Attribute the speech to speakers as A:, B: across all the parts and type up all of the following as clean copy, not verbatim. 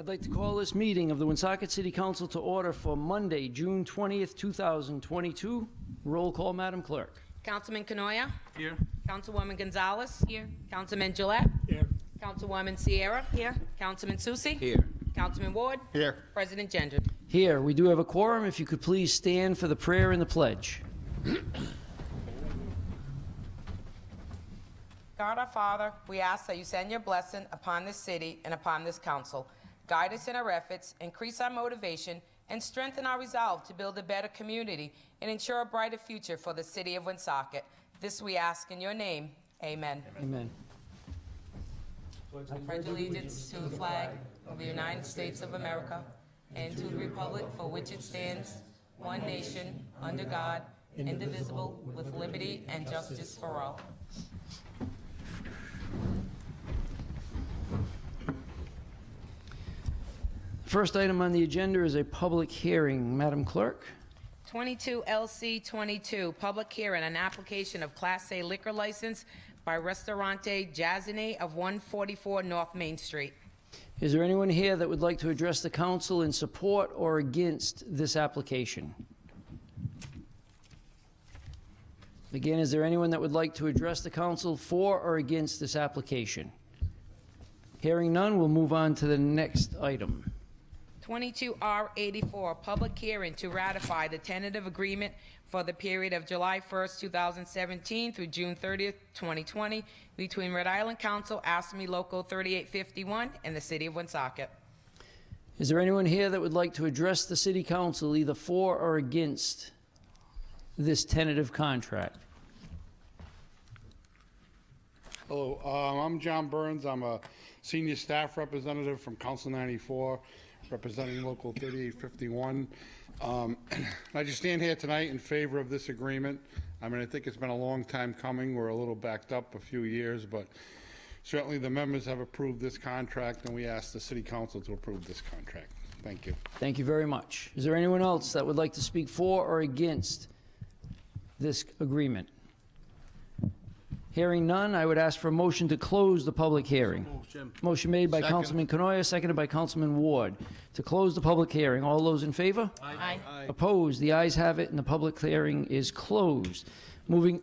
A: I'd like to call this meeting of the Woonsocket City Council to order for Monday, June 20th, 2022. Roll call, Madam Clerk.
B: Councilman Conor.
C: Here.
B: Councilwoman Gonzalez. Here. Councilman Gillette.
C: Here.
B: Councilwoman Sierra. Here. Councilman Susi.
C: Here.
B: Councilman Ward.
C: Here.
B: President Gendron.
A: Here, we do have a quorum. If you could please stand for the prayer and the pledge.
B: God our Father, we ask that you send your blessing upon this city and upon this council. Guide us in our efforts, increase our motivation, and strengthen our resolve to build a better community and ensure a brighter future for the city of Woonsocket. This we ask in your name. Amen.
A: Amen.
B: I pledge allegiance to the flag of the United States of America and to the republic for which it stands, one nation, under God, indivisible, with liberty and justice for all.
A: First item on the agenda is a public hearing. Madam Clerk?
B: 22 LC 22, public hearing, an application of Class A liquor license by Restaurante Jazzini of 144 North Main Street.
A: Is there anyone here that would like to address the council in support or against this application? Again, is there anyone that would like to address the council for or against this application? Hearing none, we'll move on to the next item.
B: 22R84, public hearing to ratify the tentative agreement for the period of July 1st, 2017 through June 30th, 2020 between Rhode Island Council, ASME Local 3851, and the City of Woonsocket.
A: Is there anyone here that would like to address the city council either for or against this tentative contract?
D: Hello, I'm John Burns. I'm a senior staff representative from Council 94, representing Local 3851. I just stand here tonight in favor of this agreement. I mean, I think it's been a long time coming. We're a little backed up a few years, but certainly the members have approved this contract, and we ask the City Council to approve this contract. Thank you.
A: Thank you very much. Is there anyone else that would like to speak for or against this agreement? Hearing none, I would ask for a motion to close the public hearing. Motion made by Councilman Conor, seconded by Councilman Ward. To close the public hearing. All those in favor?
B: Aye.
A: Opposed? The ayes have it, and the public hearing is closed. Moving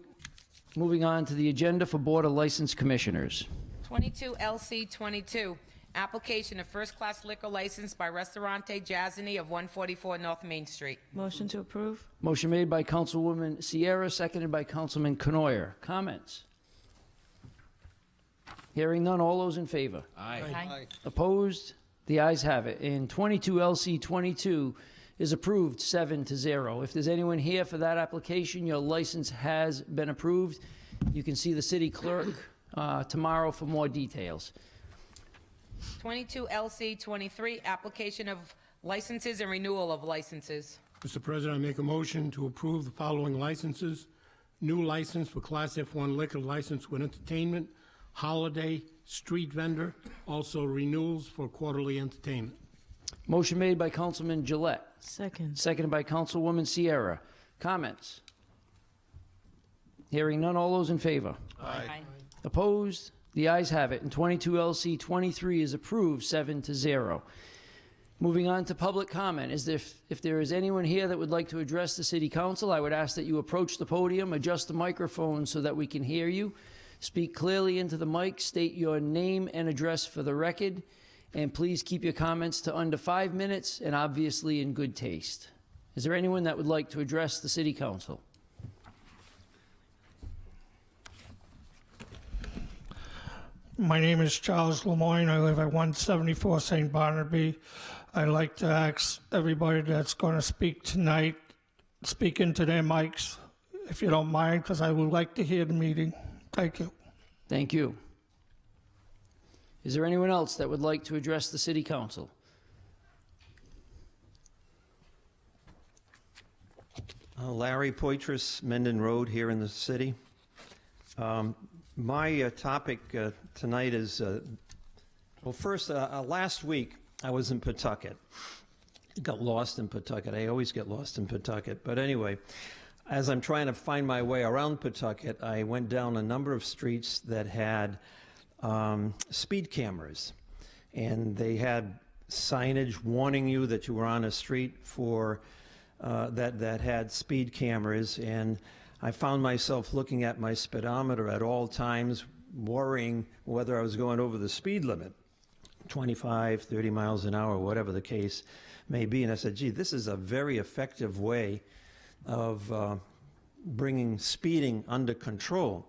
A: on to the agenda for Board of License Commissioners.
B: 22 LC 22, application of first-class liquor license by Restaurante Jazzini of 144 North Main Street.
E: Motion to approve.
A: Motion made by Councilwoman Sierra, seconded by Councilman Conor. Comments? Hearing none, all those in favor?
B: Aye.
A: Opposed? The ayes have it. And 22 LC 22 is approved 7-0. If there's anyone here for that application, your license has been approved. You can see the city clerk tomorrow for more details.
B: 22 LC 23, application of licenses and renewal of licenses.
C: Mr. President, I make a motion to approve the following licenses. New license for Class F1 liquor license with entertainment, holiday, street vendor, also renewals for quarterly entertainment.
A: Motion made by Councilman Gillette,
E: Second.
A: seconded by Councilwoman Sierra. Comments? Hearing none, all those in favor?
B: Aye.
A: Opposed? The ayes have it, and 22 LC 23 is approved 7-0. Moving on to public comment. If there is anyone here that would like to address the City Council, I would ask that you approach the podium, adjust the microphone so that we can hear you. Speak clearly into the mic, state your name and address for the record, and please keep your comments to under 5 minutes and obviously in good taste. Is there anyone that would like to address the City Council?
F: My name is Charles Lemoyne. I live at 174 St. Barnaby. I'd like to ask everybody that's going to speak tonight, speak into their mics, if you don't mind, because I would like to hear the meeting. Thank you.
A: Thank you. Is there anyone else that would like to address the City Council?
G: Larry Poitras, Mendon Road here in the city. My topic tonight is, well, first, last week I was in Pawtucket. Got lost in Pawtucket. I always get lost in Pawtucket. But anyway, as I'm trying to find my way around Pawtucket, I went down a number of streets that had speed cameras. And they had signage warning you that you were on a street for that had speed cameras, and I found myself looking at my speedometer at all times, worrying whether I was going over the speed limit, 25, 30 miles an hour, whatever the case may be. And I said, gee, this is a very effective way of bringing speeding under control.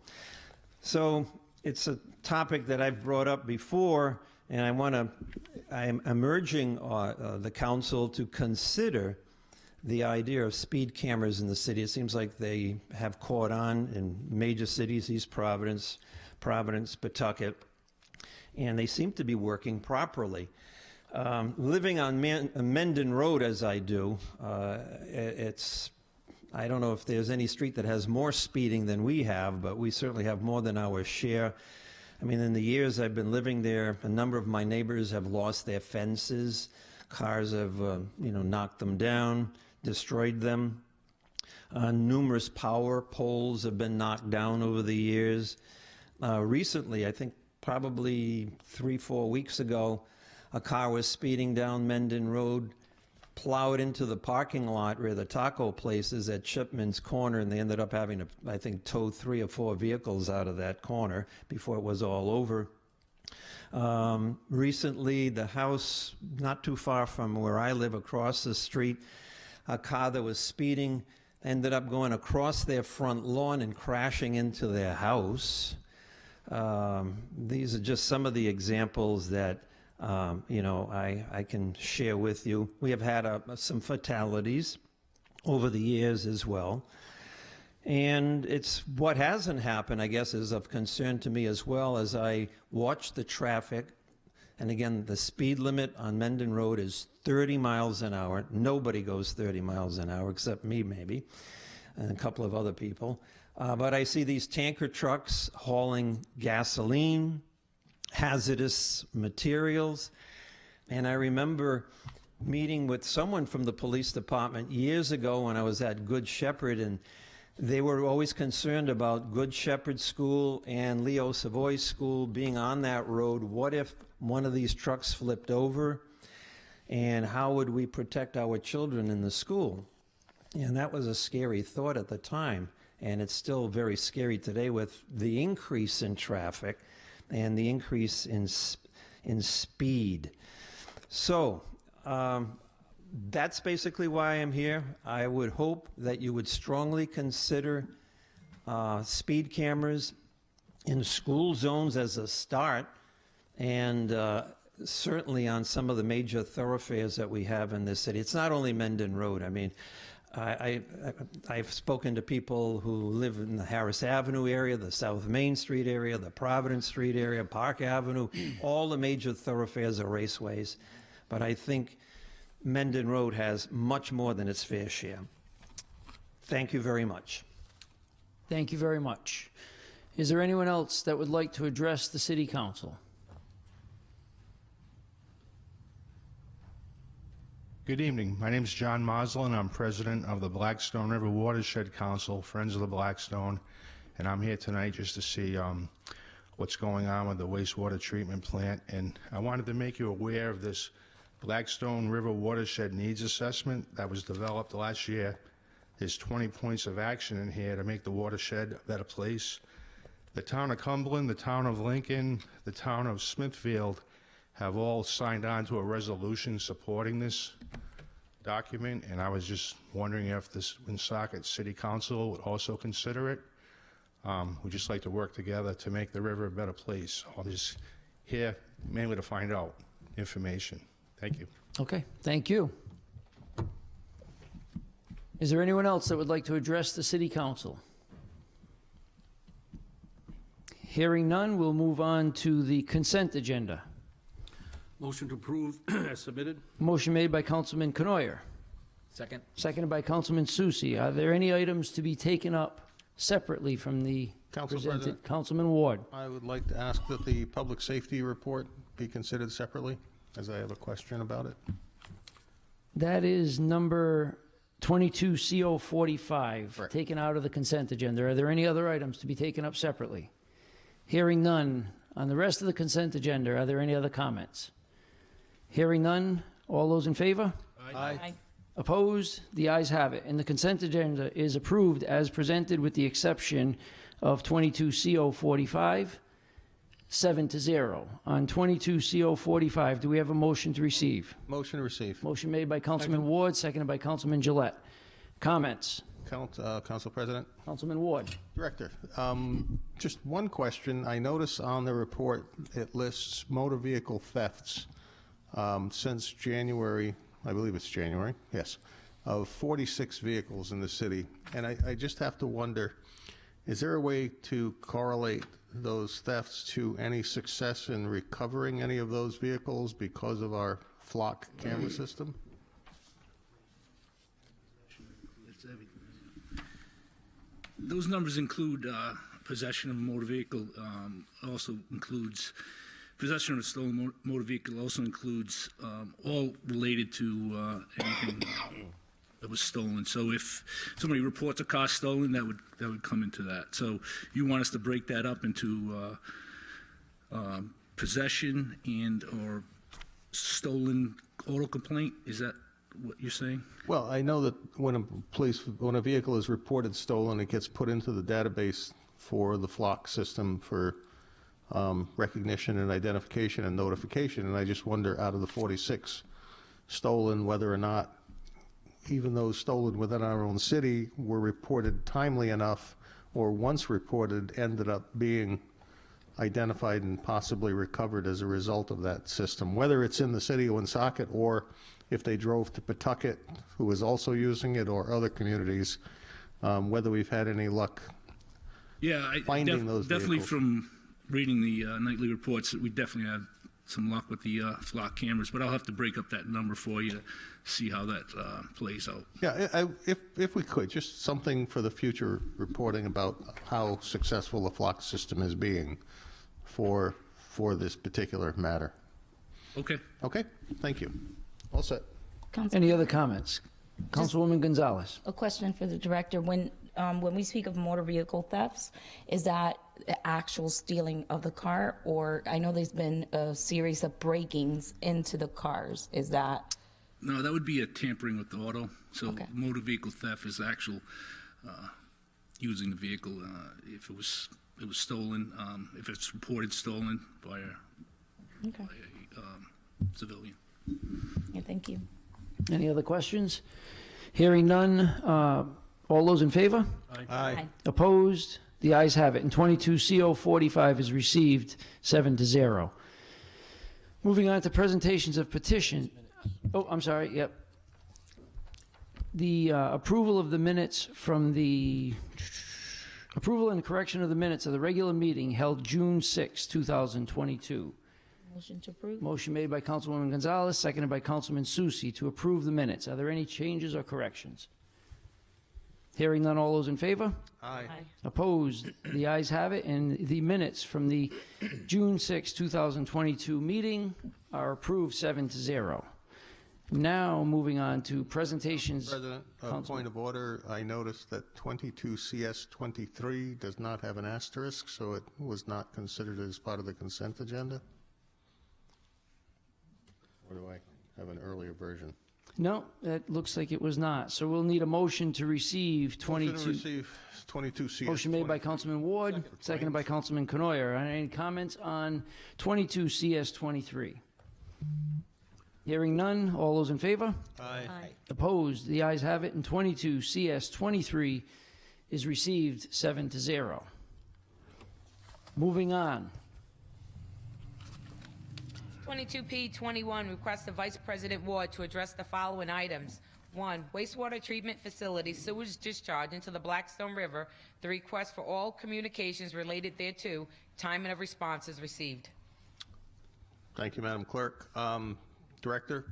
G: So it's a topic that I've brought up before, and I'm urging the council to consider the idea of speed cameras in the city. It seems like they have caught on in major cities, East Providence, Pawtucket, and they seem to be working properly. Living on Mendon Road as I do, I don't know if there's any street that has more speeding than we have, but we certainly have more than our share. I mean, in the years I've been living there, a number of my neighbors have lost their fences. Cars have, knocked them down, destroyed them. Numerous power poles have been knocked down over the years. Recently, I think probably 3-4 weeks ago, a car was speeding down Mendon Road, plowed into the parking lot where the taco place is at Chipman's Corner, and they ended up having to, I think, tow 3 or 4 vehicles out of that corner before it was all over. Recently, the house not too far from where I live across the street, a car that was speeding ended up going across their front lawn and crashing into their house. These are just some of the examples that I can share with you. We have had some fatalities over the years as well. And it's what hasn't happened, I guess, is of concern to me as well as I watch the traffic. And again, the speed limit on Mendon Road is 30 miles an hour. Nobody goes 30 miles an hour except me, maybe, and a couple of other people. But I see these tanker trucks hauling gasoline, hazardous materials. And I remember meeting with someone from the police department years ago when I was at Good Shepherd, and they were always concerned about Good Shepherd School and Leo Savoy School being on that road. What if one of these trucks flipped over? And how would we protect our children in the school? And that was a scary thought at the time. And it's still very scary today with the increase in traffic and the increase in speed. So that's basically why I'm here. I would hope that you would strongly consider speed cameras in school zones as a start, and certainly on some of the major thoroughfares that we have in this city. It's not only Mendon Road. I mean, I've spoken to people who live in the Harris Avenue area, the South Main Street area, the Providence Street area, Park Avenue. All the major thoroughfares are raceways. But I think Mendon Road has much more than its fair share. Thank you very much.
A: Thank you very much. Is there anyone else that would like to address the City Council?
E: Good evening. My name is John Moslin. I'm president of the Blackstone River Watershed Council, Friends of the Blackstone, and I'm here tonight just to see what's going on with the wastewater treatment plant. And I wanted to make you aware of this Blackstone River Watershed Needs Assessment that was developed last year. There's 20 points of action in here to make the watershed a better place. The town of Cumberland, the town of Lincoln, the town of Smithfield have all signed on to a resolution supporting this document, and I was just wondering if this Winsock City Council would also consider it. We'd just like to work together to make the river a better place. I'm just here mainly to find out information. Thank you.
A: Okay, thank you. Is there anyone else that would like to address the City Council? Hearing none, we'll move on to the consent agenda.
H: Motion to approve as submitted.
A: Motion made by Councilman Conor.
H: Second.
A: Seconded by Councilman Susi. Are there any items to be taken up separately from the
I: Council
A: presented?
I: President.
A: Councilman Ward.
I: I would like to ask that the public safety report be considered separately, as I have a question about it.
A: That is number 22 CO 45,
I: Correct.
A: taken out of the consent agenda. Are there any other items to be taken up separately? Hearing none. On the rest of the consent agenda, are there any other comments? Hearing none, all those in favor?
I: Aye.
A: Opposed? The ayes have it. And the consent agenda is approved as presented with the exception of 22CO45, 7-0. On 22CO45, do we have a motion to receive?
I: Motion to receive.
A: Motion made by Councilman Ward, seconded by Councilman Gillette. Comments?
I: Council President.
A: Councilman Ward.
I: Director, just one question. I notice on the report it lists motor vehicle thefts since January, I believe it's January, yes, of 46 vehicles in the city. And I just have to wonder, is there a way to correlate those thefts to any success in recovering any of those vehicles because of our flock camera system?
J: Those numbers include possession of a motor vehicle, also includes possession of a stolen motor vehicle, also includes all related to anything that was stolen. So if somebody reports a car stolen, that would come into that. So you want us to break that up into possession and or stolen auto complaint? Is that what you're saying?
I: Well, I know that when a vehicle is reported stolen, it gets put into the database for the flock system for recognition and identification and notification. And I just wonder, out of the 46 stolen, whether or not even those stolen within our own city were reported timely enough, or once reported ended up being identified and possibly recovered as a result of that system, whether it's in the city of Woonsocket or if they drove to Pawtucket, who is also using it, or other communities, whether we've had any luck finding those
J: definitely
I: vehicles.
J: From reading the nightly reports, we definitely had some luck with the flock cameras, but I'll have to break up that number for you to see how that plays out.
I: Yeah, if we could, just something for the future reporting about how successful the flock system is being for this particular matter.
J: Okay.
I: Okay, thank you. All set.
A: Any other comments? Councilwoman Gonzalez.
K: A question for the director. When we speak of motor vehicle thefts, is that the actual stealing of the car? Or I know there's been a series of break-ins into the cars. Is that?
J: No, that would be a tampering with the auto. So
K: Okay.
J: motor vehicle theft is actual using the vehicle. If it was stolen, if it's reported stolen by a civilian.
K: Yeah, thank you.
A: Any other questions? Hearing none, all those in favor?
I: Aye.
A: Opposed? The ayes have it. And 22CO45 is received 7-0. Moving on to presentations of petition. Oh, I'm sorry, yep. The approval of the minutes from the approval and correction of the minutes of the regular meeting held June 6, 2022.
K: Motion to approve?
A: Motion made by Councilwoman Gonzalez, seconded by Councilman Susi to approve the minutes. Are there any changes or corrections? Hearing none, all those in favor?
I: Aye.
A: Opposed? The ayes have it, and the minutes from the June 6, 2022 meeting are approved 7-0. Now, moving on to presentations.
I: President, point of order, I noticed that 22 CS 23 does not have an asterisk, so it was not considered as part of the consent agenda? Or do I have an earlier version?
A: No, that looks like it was not. So we'll need a motion to receive 22.
I: Motion to receive 22 CS.
A: Motion made by Councilman Ward, seconded by Councilman Conor. Any comments on 22 CS 23? Hearing none, all those in favor?
I: Aye.
A: Opposed? The ayes have it, and 22 CS 23 is received 7-0. Moving on.
B: 22P21, request of Vice President Ward to address the following items. 1, wastewater treatment facility sewage discharge into the Blackstone River. The request for all communications related thereto. Timing of responses received.
I: Thank you, Madam Clerk. Director,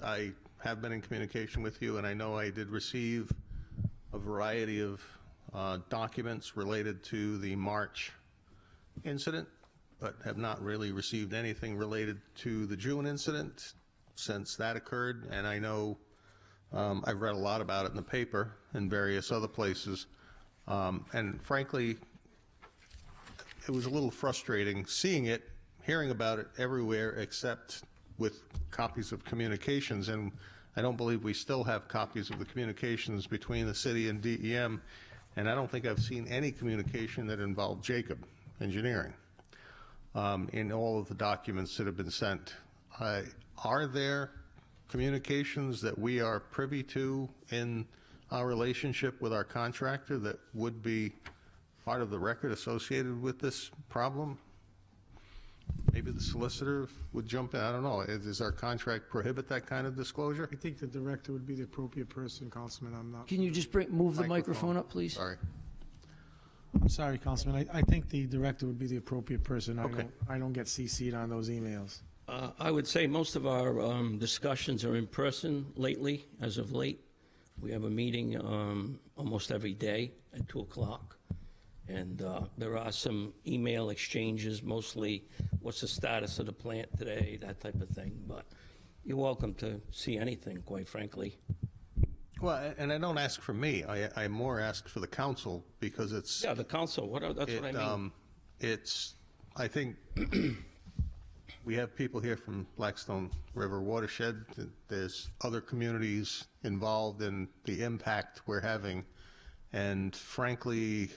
I: I have been in communication with you, and I know I did receive a variety of documents related to the March incident, but have not really received anything related to the June incident since that occurred. And I know I've read a lot about it in the paper and various other places. And frankly, it was a little frustrating seeing it, hearing about it everywhere except with copies of communications, and I don't believe we still have copies of the communications between the city and DEM, and I don't think I've seen any communication that involved Jacob Engineering in all of the documents that have been sent. Are there communications that we are privy to in our relationship with our contractor that would be part of the record associated with this problem? Maybe the solicitor would jump in, I don't know. Does our contract prohibit that kind of disclosure?
L: I think the director would be the appropriate person, Councilman. I'm not.
A: Can you just move the microphone up, please?
I: Sorry.
L: I'm sorry, Councilman. I think the director would be the appropriate person.
I: Okay.
L: I don't get CC'd on those emails.
H: I would say most of our discussions are in person lately, as of late. We have a meeting almost every day at 2 o'clock. And there are some email exchanges, mostly what's the status of the plant today, that type of thing. But you're welcome to see anything, quite frankly.
I: Well, and I don't ask for me. I more ask for the council because it's.
H: Yeah, the council, that's what I mean.
I: I think we have people here from Blackstone River Watershed. There's other communities involved in the impact we're having. And frankly,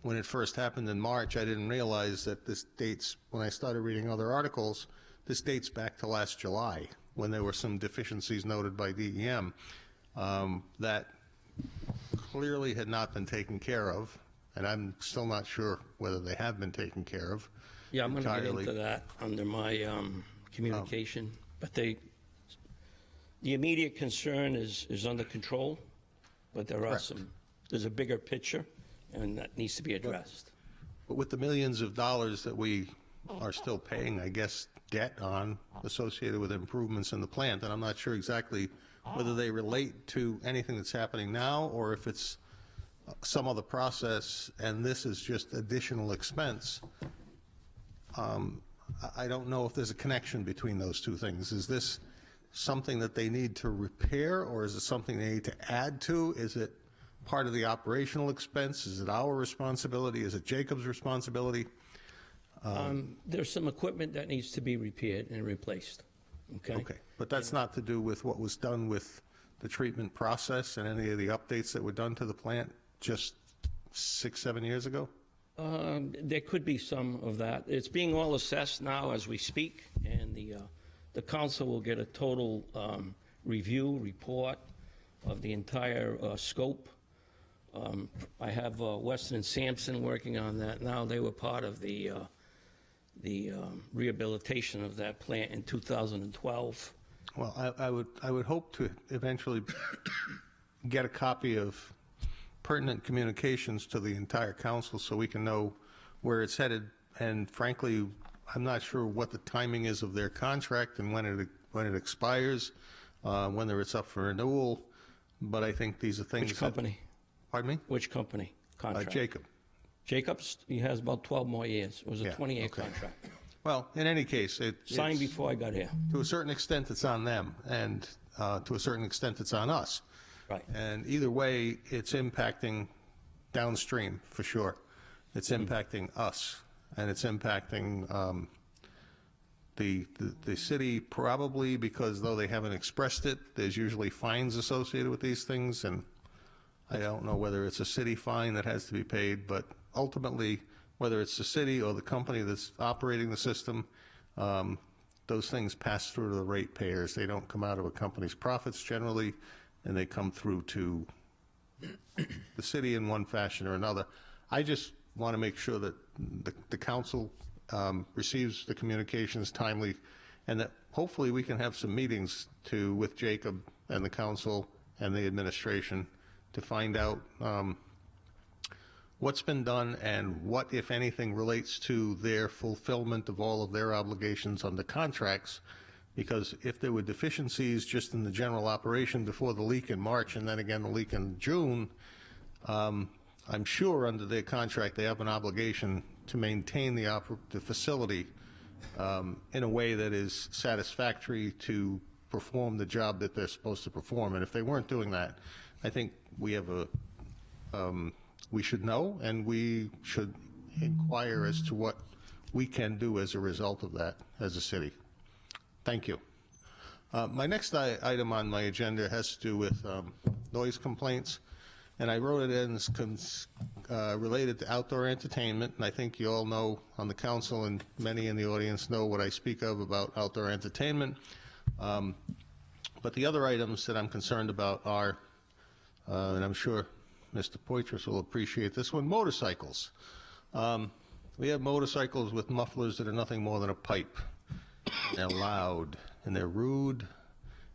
I: when it first happened in March, I didn't realize that this dates, when I started reading other articles, this dates back to last July, when there were some deficiencies noted by DEM that clearly had not been taken care of, and I'm still not sure whether they have been taken care of.
H: Yeah, I'm going to get
I: entirely.
H: into that under my communication. But the immediate concern is under control, but there are
I: Correct.
H: there's a bigger picture, and that needs to be addressed.
I: But with the millions of dollars that we are still paying, I guess, debt on associated with improvements in the plant, and I'm not sure exactly whether they relate to anything that's happening now or if it's some other process and this is just additional expense. I don't know if there's a connection between those two things. Is this something that they need to repair, or is it something they need to add to? Is it part of the operational expense? Is it our responsibility? Is it Jacob's responsibility?
H: There's some equipment that needs to be repaired and replaced, okay?
I: Okay, but that's not to do with what was done with the treatment process and any of the updates that were done to the plant just 6-7 years ago?
H: There could be some of that. It's being all assessed now as we speak, and the council will get a total review report of the entire scope. I have Weston and Sampson working on that now. They were part of the rehabilitation of that plant in 2012.
I: Well, I would hope to eventually get a copy of pertinent communications to the entire council so we can know where it's headed. And frankly, I'm not sure what the timing is of their contract and when it expires, whether it's up for renewal. But I think these are things.
H: Which company?
I: Pardon me?
H: Which company? Contract?
I: Jacob.
H: Jacobs, he has about 12 more years. It was a
I: Yeah,
H: 20-year
I: okay.
H: contract.
I: Well, in any case,
H: Signed
I: it's,
H: before I got here.
I: to a certain extent, it's on them, and to a certain extent, it's on us.
H: Right.
I: And either way, it's impacting downstream, for sure. It's impacting us, and it's impacting the city probably because, though they haven't expressed it, there's usually fines associated with these things, and I don't know whether it's a city fine that has to be paid, but ultimately, whether it's the city or the company that's operating the system, those things pass through to the ratepayers. They don't come out of a company's profits generally, and they come through to the city in one fashion or another. I just want to make sure that the council receives the communications timely, and that hopefully we can have some meetings with Jacob and the council and the administration to find out what's been done and what, if anything, relates to their fulfillment of all of their obligations under contracts. Because if there were deficiencies just in the general operation before the leak in March and then again the leak in June, I'm sure under their contract they have an obligation to maintain the facility in a way that is satisfactory to perform the job that they're supposed to perform. And if they weren't doing that, I think we have we should know, and we should inquire as to what we can do as a result of that as a city. Thank you. My next item on my agenda has to do with noise complaints, and I wrote it in as related to outdoor entertainment, and I think you all know on the council and many in the audience know what I speak of about outdoor entertainment. But the other items that I'm concerned about are, and I'm sure Mr. Poitras will appreciate this one, motorcycles. We have motorcycles with mufflers that are nothing more than a pipe. They're loud, and they're rude,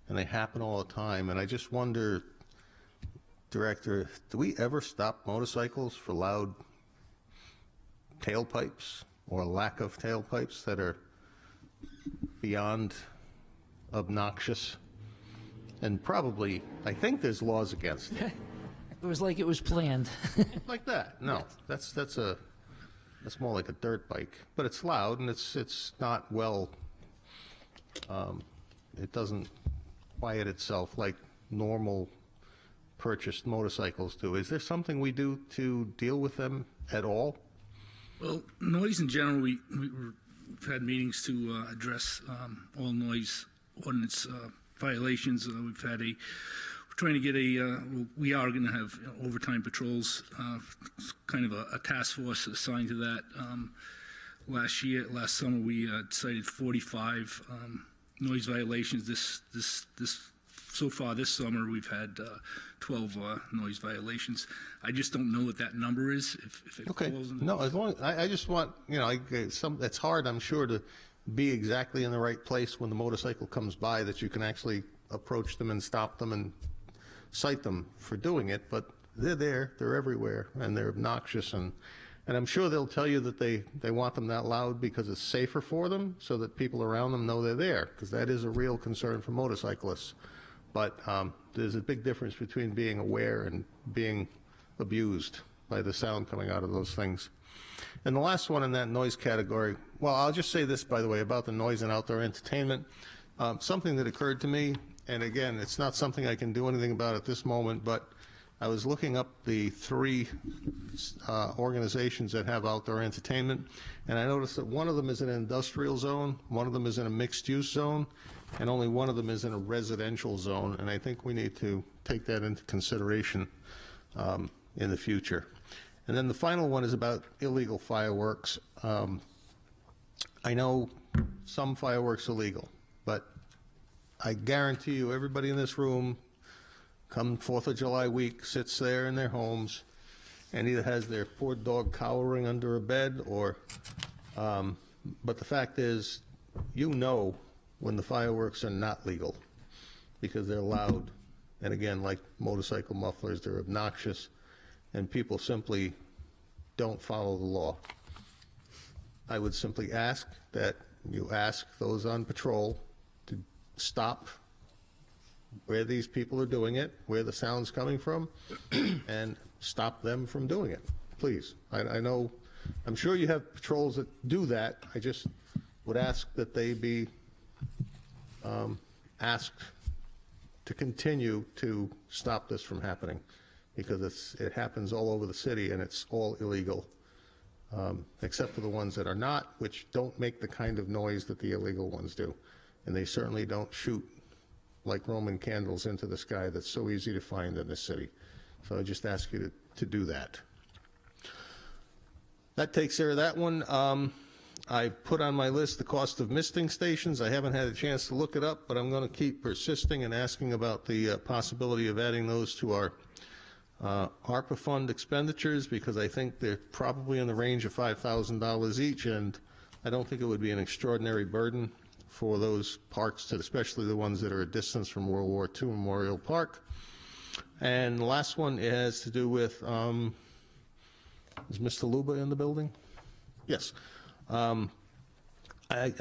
I: and they happen all the time. And I just wonder, Director, do we ever stop motorcycles for loud tailpipes or lack of tailpipes that are beyond obnoxious? And probably, I think there's laws against it.
A: It was like it was planned.
I: Like that? No, that's more like a dirt bike, but it's loud and it's not well. It doesn't quiet itself like normal purchased motorcycles do. Is there something we do to deal with them at all?
J: Well, noise in general, we've had meetings to address all noise ordinance violations. We're trying to get we are going to have overtime patrols, kind of a task force assigned to that. Last summer, we cited 45 noise violations. So far this summer, we've had 12 noise violations. I just don't know what that number is. If it
I: Okay.
J: falls in
I: No, as long I just want, it's hard, I'm sure, to be exactly in the right place when the motorcycle comes by that you can actually approach them and stop them and cite them for doing it, but they're there, they're everywhere, and they're obnoxious, and I'm sure they'll tell you that they want them that loud because it's safer for them, so that people around them know they're there, because that is a real concern for motorcyclists. But there's a big difference between being aware and being abused by the sound coming out of those things. And the last one in that noise category, well, I'll just say this, by the way, about the noise and outdoor entertainment. Something that occurred to me, and again, it's not something I can do anything about at this moment, but I was looking up the 3 organizations that have outdoor entertainment, and I noticed that one of them is in an industrial zone, one of them is in a mixed-use zone, and only one of them is in a residential zone, and I think we need to take that into consideration in the future. And then the final one is about illegal fireworks. I know some fireworks are legal, but I guarantee you everybody in this room, come 4th of July week, sits there in their homes and either has their poor dog cowering under a bed or, but the fact is, when the fireworks are not legal because they're loud. And again, like motorcycle mufflers, they're obnoxious and people simply don't follow the law. I would simply ask that you ask those on patrol to stop where these people are doing it, where the sound's coming from, and stop them from doing it, please. I know, I'm sure you have patrols that do that. I just would ask that they be asked to continue to stop this from happening, because it happens all over the city and it's all illegal, except for the ones that are not, which don't make the kind of noise that the illegal ones do. And they certainly don't shoot like Roman candles into the sky that's so easy to find in this city. So I just ask you to do that. That takes care of that one. I put on my list the cost of misting stations. I haven't had a chance to look it up, but I'm going to keep persisting and asking about the possibility of adding those to our ARPA fund expenditures, because I think they're probably in the range of $5,000 each, and I don't think it would be an extraordinary burden for those parks, especially the ones that are a distance from World War II Memorial Park. And the last one has to do with, is Mr. Luba in the building? Yes. I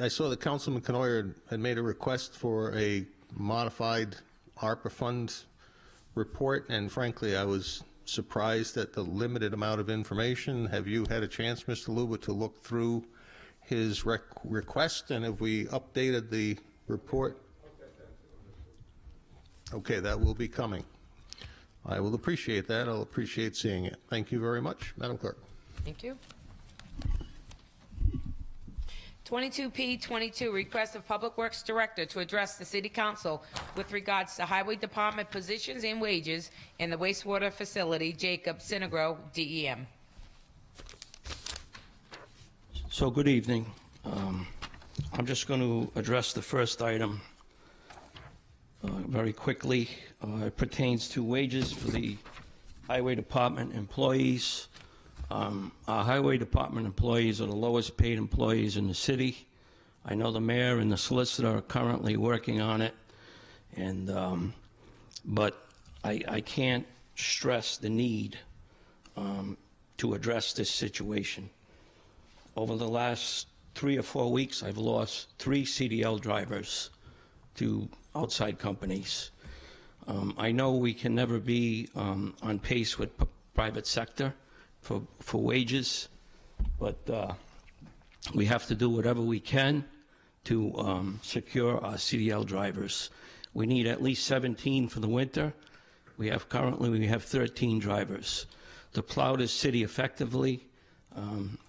I: saw that Councilman Conor had made a request for a modified ARPA fund report, and frankly, I was surprised at the limited amount of information. Have you had a chance, Mr. Luba, to look through his request, and have we updated the report? Okay, that will be coming. I will appreciate that. I'll appreciate seeing it. Thank you very much, Madam Clerk.
B: Thank you. 22P22, request of Public Works Director to address the City Council with regards to Highway Department positions and wages in the Wastewater Facility, Jacob, Synagro, DEM.
H: So good evening. I'm just going to address the first item very quickly. It pertains to wages for the Highway Department employees. Our Highway Department employees are the lowest paid employees in the city. I know the mayor and the solicitor are currently working on it, and but I can't stress the need to address this situation. Over the last 3 or 4 weeks, I've lost 3 CDL drivers to outside companies. I know we can never be on pace with private sector for wages, but we have to do whatever we can to secure our CDL drivers. We need at least 17 for the winter. Currently we have 13 drivers. To plow this city effectively,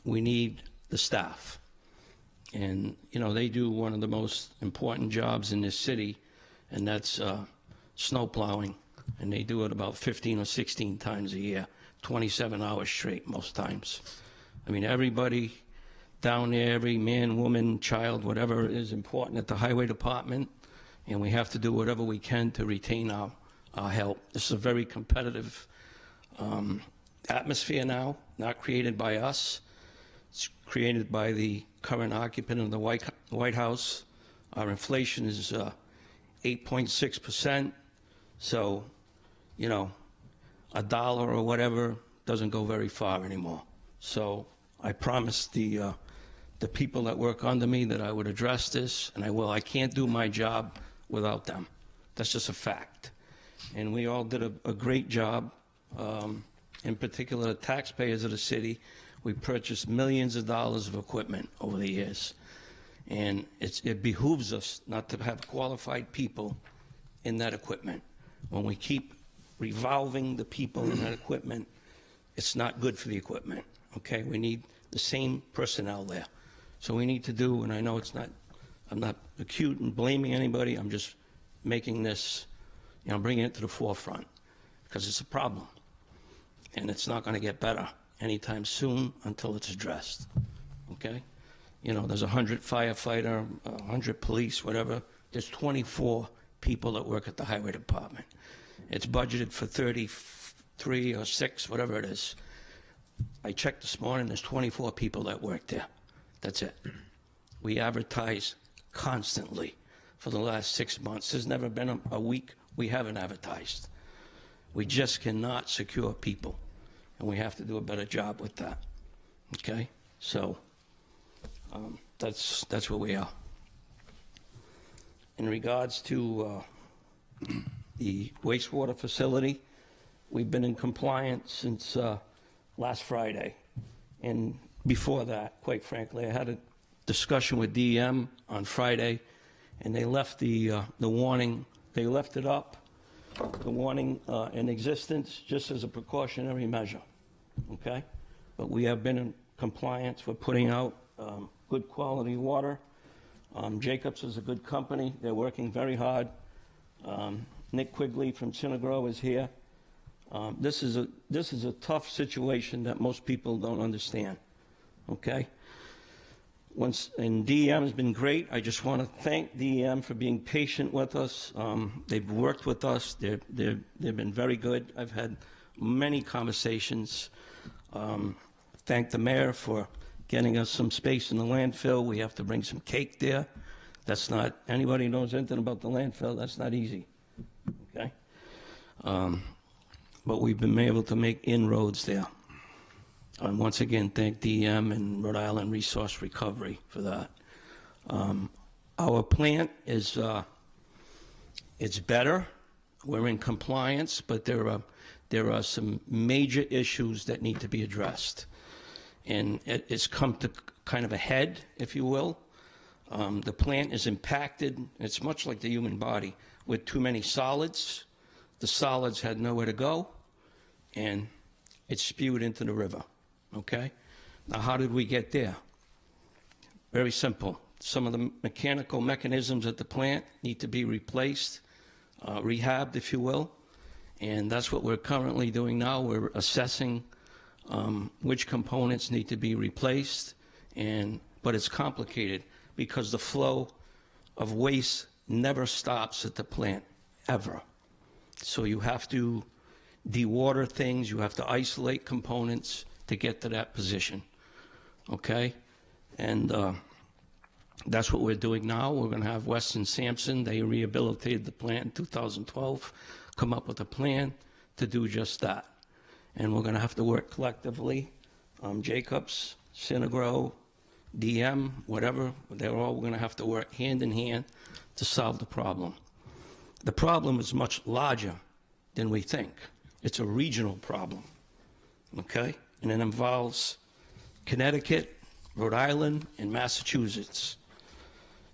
H: we need the staff. And, you know, they do one of the most important jobs in this city, and that's snow plowing. And they do it about 15 or 16 times a year, 27 hours straight most times. I mean, everybody down there, every man, woman, child, whatever is important at the Highway Department, and we have to do whatever we can to retain our help. This is a very competitive atmosphere now, not created by us. It's created by the current occupant of the White House. Our inflation is 8.6%. So, you know, $1 or whatever doesn't go very far anymore. So I promised the people that work under me that I would address this, and I will. I can't do my job without them. That's just a fact. And we all did a great job. In particular, the taxpayers of the city. We purchased millions of dollars of equipment over the years. And it behooves us not to have qualified people in that equipment. When we keep revolving the people in that equipment, it's not good for the equipment, okay? We need the same personnel there. So we need to do, and I know I'm not acute and blaming anybody, I'm just making this, you know, bringing it to the forefront, because it's a problem. And it's not gonna get better anytime soon until it's addressed, okay? You know, there's 100 firefighter, 100 police, whatever. There's 24 people that work at the Highway Department. It's budgeted for 33 or 6, whatever it is. I checked this morning, there's 24 people that work there. That's it. We advertise constantly for the last 6 months. There's never been a week we haven't advertised. We just cannot secure people, and we have to do a better job with that, okay? So that's where we are. In regards to the wastewater facility, we've been in compliance since last Friday. And before that, quite frankly, I had a discussion with DEM on Friday, and they left the warning, they left it up, the warning in existence just as a precautionary measure, okay? But we have been in compliance. We're putting out good quality water. Jacobs is a good company. They're working very hard. Nick Quigley from Synagro is here. This is a tough situation that most people don't understand, okay? And DEM has been great. I just want to thank DEM for being patient with us. They've worked with us. They've been very good. I've had many conversations. Thank the mayor for getting us some space in the landfill. We have to bring some cake there. That's not, anybody knows anything about the landfill, that's not easy, okay? But we've been able to make inroads there. And once again, thank DEM and Rhode Island Resource Recovery for that. Our plant is, it's better. We're in compliance, but there are some major issues that need to be addressed. And it's come to kind of a head, if you will. The plant is impacted. It's much like the human body with too many solids. The solids had nowhere to go, and it spewed into the river, okay? Now, how did we get there? Very simple. Some of the mechanical mechanisms at the plant need to be replaced, rehabbed, if you will. And that's what we're currently doing now. We're assessing which components need to be replaced. But it's complicated because the flow of waste never stops at the plant, ever. So you have to dewater things, you have to isolate components to get to that position, okay? And that's what we're doing now. We're going to have Weston Sampson, they rehabilitated the plant in 2012, come up with a plan to do just that. And we're going to have to work collectively, Jacobs, Synagro, DM, whatever, they're all going to have to work hand in hand to solve the problem. The problem is much larger than we think. It's a regional problem, okay? And it involves Connecticut, Rhode Island, and Massachusetts.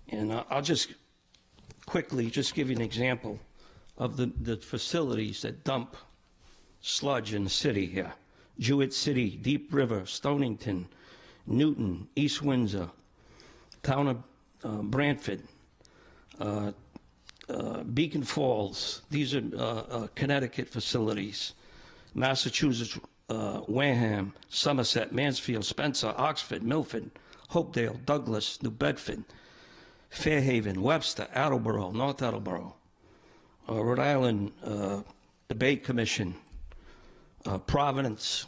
H: And I'll just quickly just give you an example of the facilities that dump sludge in the city here. Jewett City, Deep River, Stonington, Newton, East Windsor, Town of Brantford, Beacon Falls. These are Connecticut facilities. Massachusetts, Wareham, Somerset, Mansfield, Spencer, Oxford, Milford, Hopedale, Douglas, New Bedford, Fairhaven, Webster, Attleboro, North Attleboro, Rhode Island, the Bay Commission, Providence,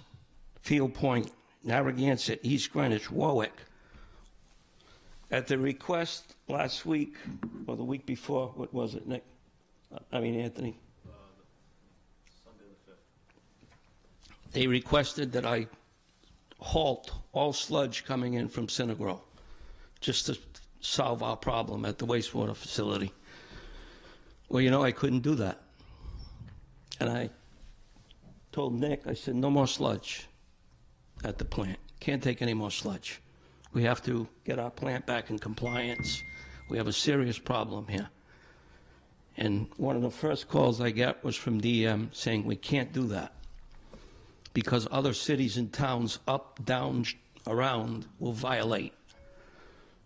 H: Field Point, Narragansett, East Greenwich, Warwick. At the request last week, or the week before, what was it, Nick? Anthony?
E: Sunday the 5th.
H: They requested that I halt all sludge coming in from Synagro, just to solve our problem at the wastewater facility. Well, I couldn't do that. And I told Nick, I said, no more sludge at the plant. Can't take any more sludge. We have to get our plant back in compliance. We have a serious problem here. And one of the first calls I got was from DM saying we can't do that because other cities and towns up, down, around will violate.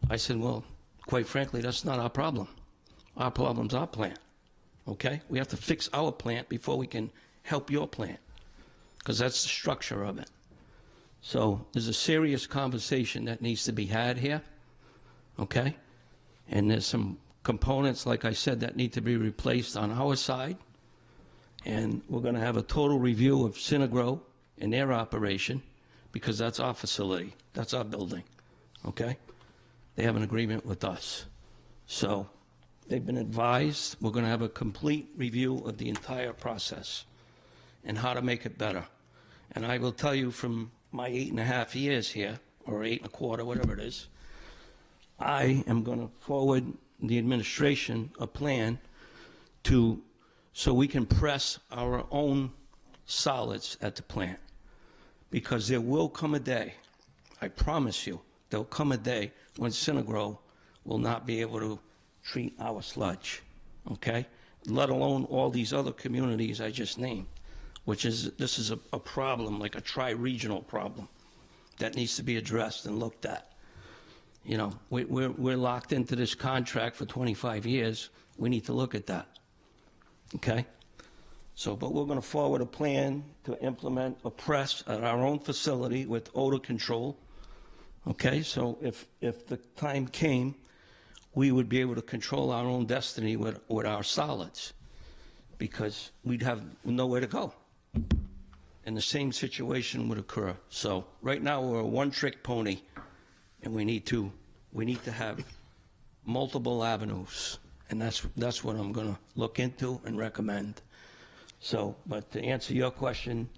H: I said, well, quite frankly, that's not our problem. Our problem's our plant, okay? We have to fix our plant before we can help your plant because that's the structure of it. So there's a serious conversation that needs to be had here, okay? And there's some components, like I said, that need to be replaced on our side. And we're going to have a total review of Synagro and their operation because that's our facility. That's our building, okay? They have an agreement with us. So they've been advised. We're going to have a complete review of the entire process and how to make it better. And I will tell you from my 8.5 years here, or 8.25, whatever it is, I am going to forward the administration a plan so we can press our own solids at the plant. Because there will come a day, I promise you, there'll come a day when Synagro will not be able to treat our sludge, okay? Let alone all these other communities I just named, this is a problem, like a tri-regional problem that needs to be addressed and looked at. We're locked into this contract for 25 years. We need to look at that, okay? But we're going to forward a plan to implement a press at our own facility with odor control, okay? So if the time came, we would be able to control our own destiny with our solids because we'd have nowhere to go. And the same situation would occur. So right now we're a one-trick pony, and we need to have multiple avenues, and that's what I'm going to look into and recommend. But to answer your question,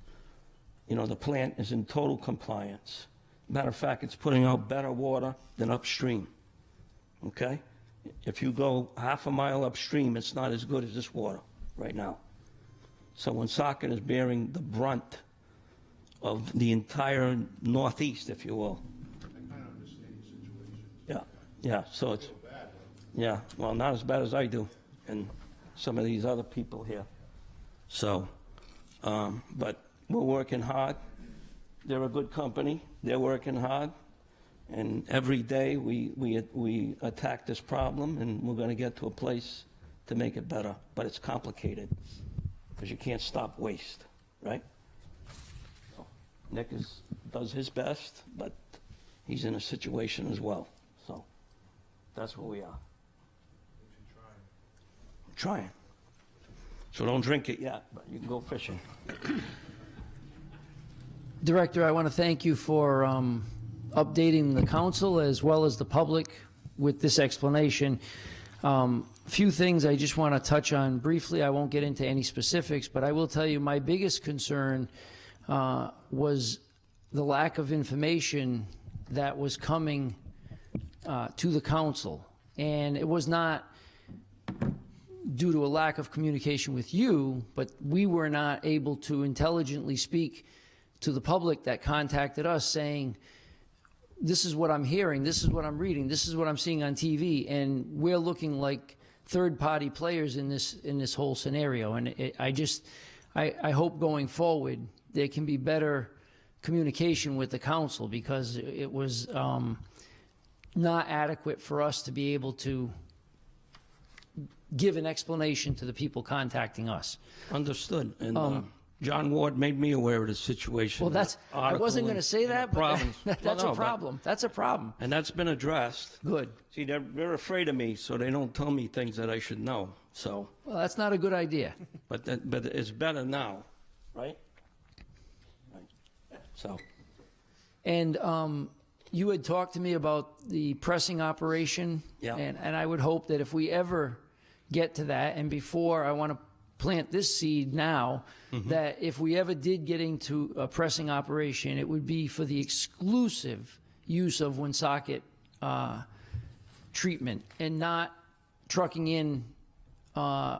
H: the plant is in total compliance. Matter of fact, it's putting out better water than upstream. Okay? If you go half a mile upstream, it's not as good as this water right now. So Winsock is bearing the brunt of the entire northeast, if you will.
E: I kind of understand the situation.
H: Yeah, so it's, yeah, well, not as bad as I do and some of these other people here. So, but we're working hard. They're a good company. They're working hard. And every day we attack this problem, and we're going to get to a place to make it better. But it's complicated because you can't stop waste, right? So Nick does his best, but he's in a situation as well. So that's where we are. Trying. So don't drink it yet, but you can go fishing.
A: Director, I want to thank you for updating the council as well as the public with this explanation. Few things I just want to touch on briefly. I won't get into any specifics, but I will tell you my biggest concern was the lack of information that was coming to the council. And it was not due to a lack of communication with you, but we were not able to intelligently speak to the public that contacted us saying, this is what I'm hearing, this is what I'm reading, this is what I'm seeing on TV, and we're looking like third-party players in this whole scenario. And I hope going forward there can be better communication with the council, because it was not adequate for us to be able to give an explanation to the people contacting us.
H: Understood. And John Ward made me aware of the situation.
A: Well, I wasn't going to say that, but that's a problem. That's a problem.
H: And that's been addressed.
A: Good.
H: See, they're afraid of me, so they don't tell me things that I should know. So,
A: well, that's not a good idea.
H: but it's better now, right? Right. So.
A: And you had talked to me about the pressing operation.
H: Yeah.
A: And I would hope that if we ever get to that, and before, I want to plant this seed now, that if we ever did get into a pressing operation, it would be for the exclusive use of Woonsocket treatment, and not trucking in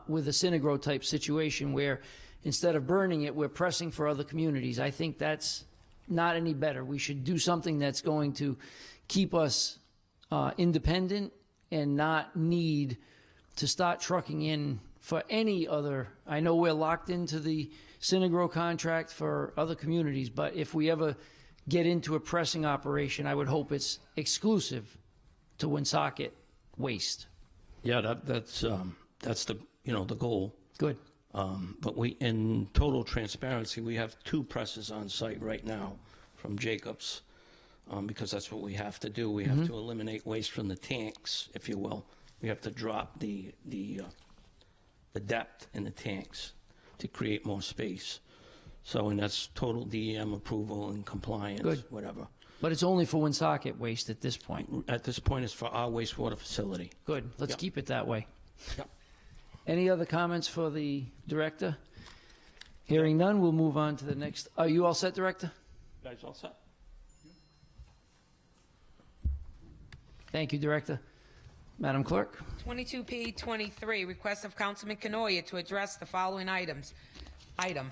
A: with a Synagro type situation where instead of burning it, we're pressing for other communities. I think that's not any better. We should do something that's going to keep us independent and not need to start trucking in for any other. I know we're locked into the Synagro contract for other communities, but if we ever get into a pressing operation, I would hope it's exclusive to Woonsocket waste.
H: Yeah, that's the the goal.
A: Good.
H: But in total transparency, we have 2 presses on site right now from Jacobs, because that's what we have to do. We have to eliminate waste from the tanks, if you will. We have to drop the depth in the tanks to create more space. So, and that's total DEM approval and compliance,
A: Good.
H: whatever.
A: But it's only for Woonsocket waste at this point.
H: At this point, it's for our wastewater facility.
A: Good. Let's keep it that way.
H: Yep.
A: Any other comments for the director? Hearing none, we'll move on to the next. Are you all set, Director?
H: Guys all set?
A: Thank you, Director. Madam Clerk?
B: 22P23, request of Councilman Conor to address the following items. Item,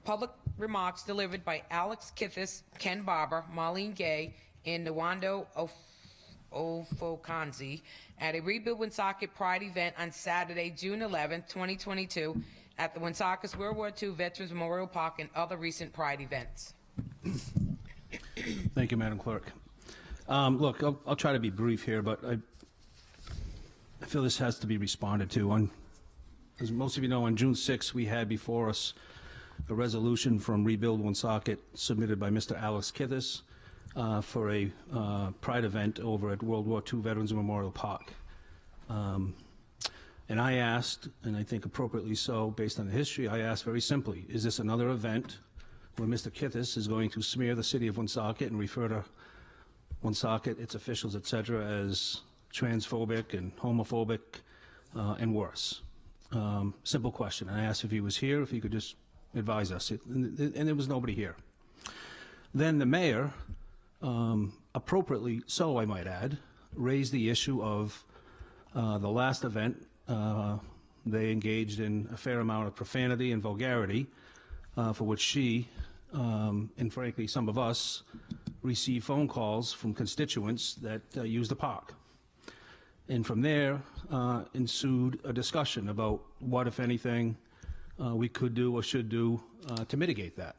B: public remarks delivered by Alex Kithis, Ken Barber, Marlene Gay, and Nwando Ofokanzi at a Rebuild Woonsocket Pride event on Saturday, June 11, 2022, at the Woonsocket's World War II Veterans Memorial Park and other recent Pride events.
L: Thank you, Madam Clerk. Look, I'll try to be brief here, but I feel this has to be responded to. As most of you know, on June 6th, we had before us a resolution from Rebuild Woonsocket submitted by Mr. Alex Kithis for a Pride event over at World War II Veterans Memorial Park. And I asked, and I think appropriately so, based on the history, I asked very simply, is this another event where Mr. Kithis is going to smear the city of Woonsocket and refer to Woonsocket, its officials, et cetera, as transphobic and homophobic and worse? Simple question. I asked if he was here, if he could just advise us, and there was nobody here. Then the mayor, appropriately so I might add, raised the issue of the last event. They engaged in a fair amount of profanity and vulgarity, for which she, and frankly some of us, received phone calls from constituents that use the park. And from there ensued a discussion about what, if anything, we could do or should do to mitigate that.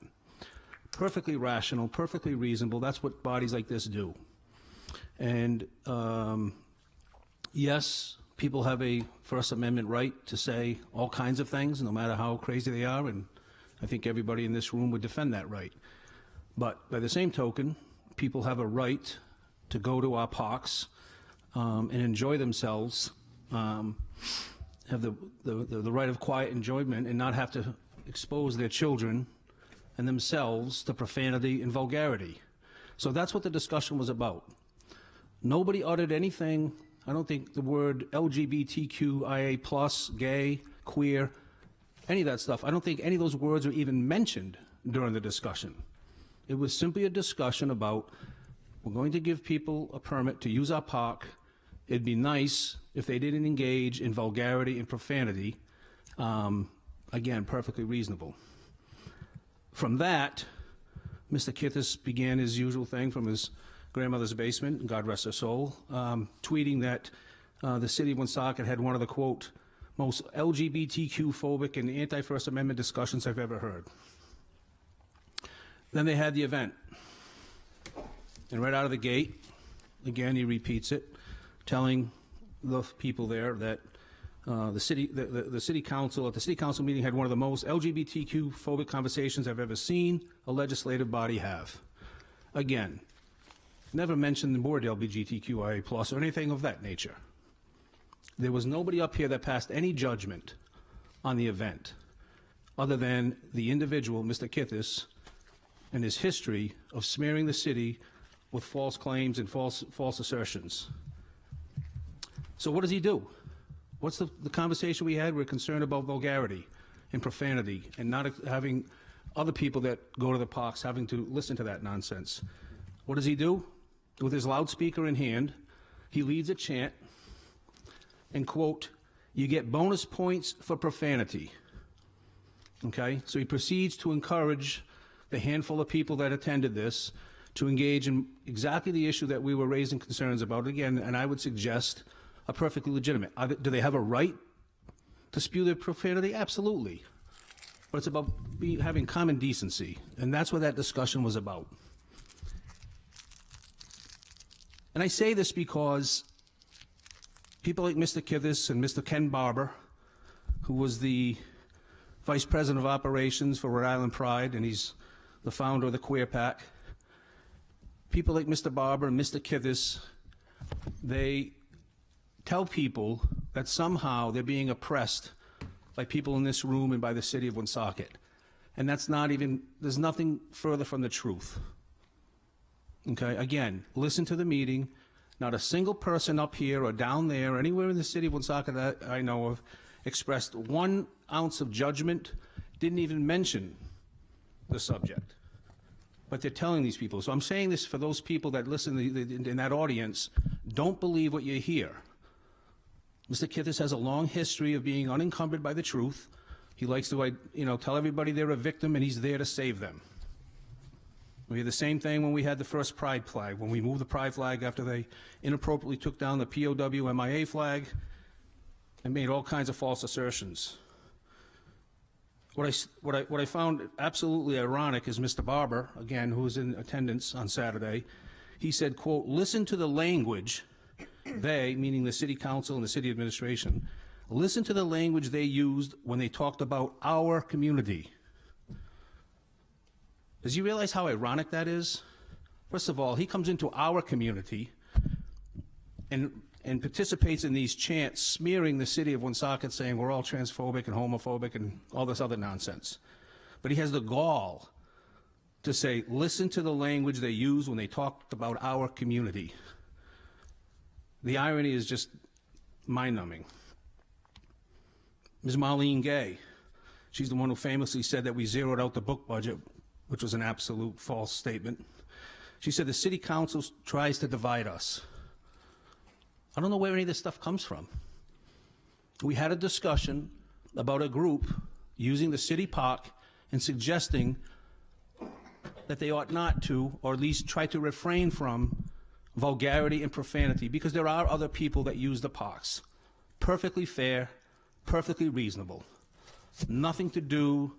L: Perfectly rational, perfectly reasonable. That's what bodies like this do. And yes, people have a First Amendment right to say all kinds of things, no matter how crazy they are, and I think everybody in this room would defend that right. But by the same token, people have a right to go to our parks and enjoy themselves, have the right of quiet enjoyment and not have to expose their children and themselves to profanity and vulgarity. So that's what the discussion was about. Nobody uttered anything. I don't think the word LGBTQIA+, gay, queer, any of that stuff, I don't think any of those words were even mentioned during the discussion. It was simply a discussion about, we're going to give people a permit to use our park. It'd be nice if they didn't engage in vulgarity and profanity. Again, perfectly reasonable. From that, Mr. Kithis began his usual thing from his grandmother's basement, God rest her soul, tweeting that the city of Winsock had one of the, quote, most LGBTQ-phobic and anti-First Amendment discussions I've ever heard. Then they had the event. And right out of the gate, again, he repeats it, telling the people there that the city council, at the city council meeting, had one of the most LGBTQ-phobic conversations I've ever seen a legislative body have. Again, never mentioned the word LGBTQIA+ or anything of that nature. There was nobody up here that passed any judgment on the event other than the individual, Mr. Kithis, and his history of smearing the city with false claims and false assertions. So what does he do? What's the conversation we had? We're concerned about vulgarity and profanity and not having other people that go to the parks having to listen to that nonsense. What does he do? With his loudspeaker in hand, he leads a chant and, quote, you get bonus points for profanity. Okay? So he proceeds to encourage the handful of people that attended this to engage in exactly the issue that we were raising concerns about. Again, and I would suggest are perfectly legitimate. Do they have a right to spew their profanity? Absolutely. But it's about having common decency, and that's what that discussion was about. And I say this because people like Mr. Kithis and Mr. Ken Barber, who was the Vice President of Operations for Rhode Island Pride, and he's the founder of the Queer Pack, people like Mr. Barber and Mr. Kithis, they tell people that somehow they're being oppressed by people in this room and by the city of Woonsocket. And that's not even, there's nothing further from the truth. Okay, again, listen to the meeting. Not a single person up here or down there or anywhere in the city of Woonsocket that I know of expressed 1 ounce of judgment, didn't even mention the subject. But they're telling these people. So I'm saying this for those people that listen in that audience, don't believe what you hear. Mr. Kithis has a long history of being unencumbered by the truth. He likes to, tell everybody they're a victim and he's there to save them. We had the same thing when we had the first Pride flag, when we moved the Pride flag after they inappropriately took down the POW MIA flag and made all kinds of false assertions. What I found absolutely ironic is Mr. Barber, again, who was in attendance on Saturday, he said, quote, listen to the language, they, meaning the city council and the city administration, listen to the language they used when they talked about our community. Does he realize how ironic that is? First of all, he comes into our community and participates in these chants smearing the city of Woonsocket, saying we're all transphobic and homophobic and all this other nonsense. But he has the gall to say, listen to the language they used when they talked about our community. The irony is just mind-numbing. Ms. Marlene Gay, she's the one who famously said that we zeroed out the book budget, which was an absolute false statement. She said the city council tries to divide us. I don't know where any of this stuff comes from. We had a discussion about a group using the city park and suggesting that they ought not to, or at least try to refrain from, vulgarity and profanity, because there are other people that use the parks. Perfectly fair, perfectly reasonable. Nothing to do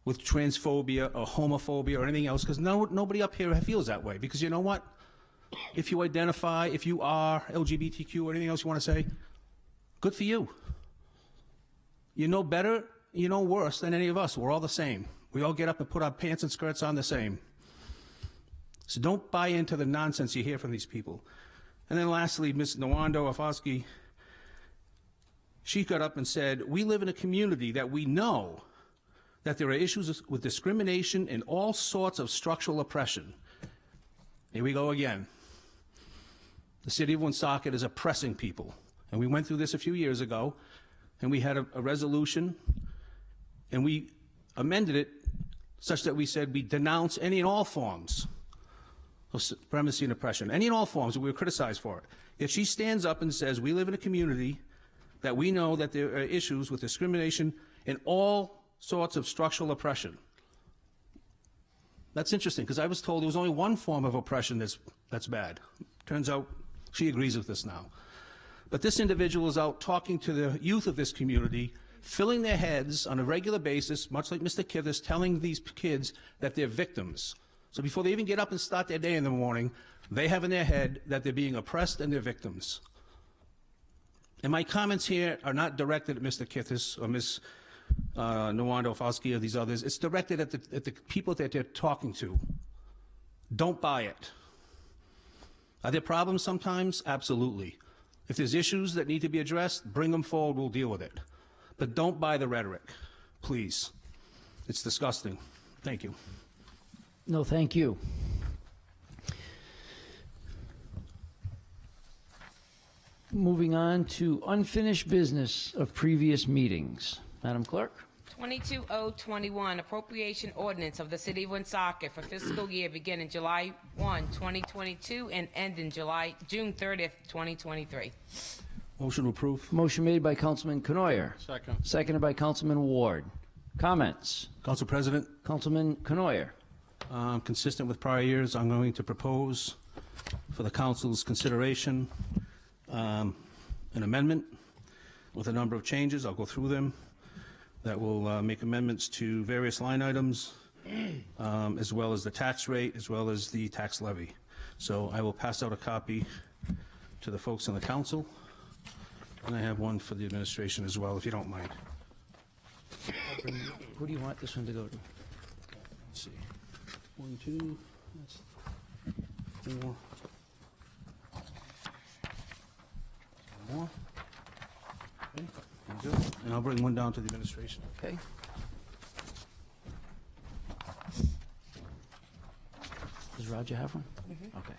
L: with transphobia or homophobia or anything else, because nobody up here feels that way. Because you know what? if you identify, if you are LGBTQ or anything else you want to say, good for you. You know better, you know worse than any of us. We're all the same. We all get up and put our pants and skirts on the same. So don't buy into the nonsense you hear from these people. And then lastly, Ms. Nwando Afosky, she got up and said, we live in a community that we know that there are issues with discrimination and all sorts of structural oppression. Here we go again. The city of Woonsocket is oppressing people. And we went through this a few years ago, and we had a resolution, and we amended it such that we said we denounce any and all forms of supremacy and oppression, any and all forms, and we were criticized for it. If she stands up and says we live in a community that we know that there are issues with discrimination and all sorts of structural oppression, that's interesting, because I was told there was only one form of oppression that's bad. Turns out she agrees with this now. But this individual is out talking to the youth of this community, filling their heads on a regular basis, much like Mr. Kithis, telling these kids that they're victims. So before they even get up and start their day in the morning, they have in their head that they're being oppressed and they're victims. And my comments here are not directed at Mr. Kithis or Ms. Nwando Afosky or these others. It's directed at the people that they're talking to. Don't buy it. Are there problems sometimes? Absolutely. If there's issues that need to be addressed, bring them forward, we'll deal with it. But don't buy the rhetoric, please. It's disgusting. Thank you.
A: No, thank you. Moving on to unfinished business of previous meetings. Madam Clerk?
B: 22021, appropriation ordinance of the City of Woonsocket for fiscal year beginning July 1, 2022 and ending June 30th, 2023.
L: Motion to approve.
A: Motion made by Councilman Conor.
D: Second.
A: Seconded by Councilman Ward. Comments?
L: Council President,
A: Councilman Conor.
L: consistent with prior years, I'm going to propose for the council's consideration an amendment with a number of changes. I'll go through them. That will make amendments to various line items, as well as the tax rate, as well as the tax levy. So I will pass out a copy to the folks in the council, and I have one for the administration as well, if you don't mind.
A: Who do you want this one to go to?
L: Let's see. 1, 2, that's 4. One more. Okay, we'll do it. And I'll bring one down to the administration.
A: Okay. Does Roger have one? Okay.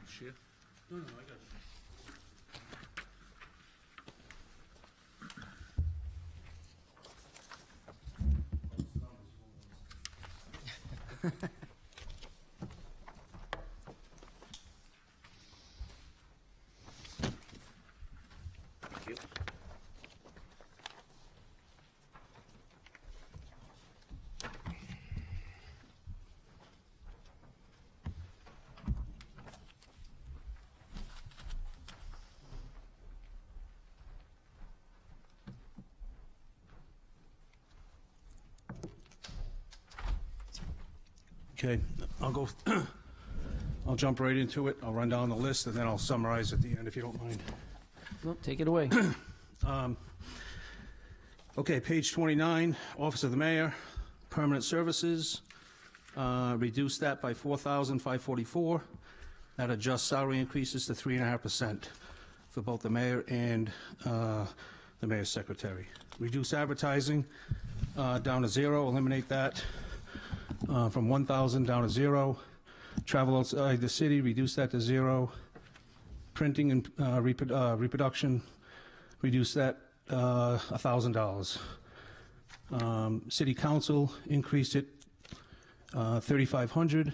J: Share?
L: No, I got it. Okay, I'll jump right into it. I'll run down the list, and then I'll summarize at the end, if you don't mind.
A: Well, take it away.
L: Okay, page 29, Office of the Mayor, Permanent Services, reduce that by $4,544. That adjusts salary increases to 3.5% for both the mayor and the mayor's secretary. Reduce advertising down to 0, eliminate that. From 1,000 down to 0. Travel outside the city, reduce that to 0. Printing and reproduction, reduce that $1,000. City council, increased it 3,500.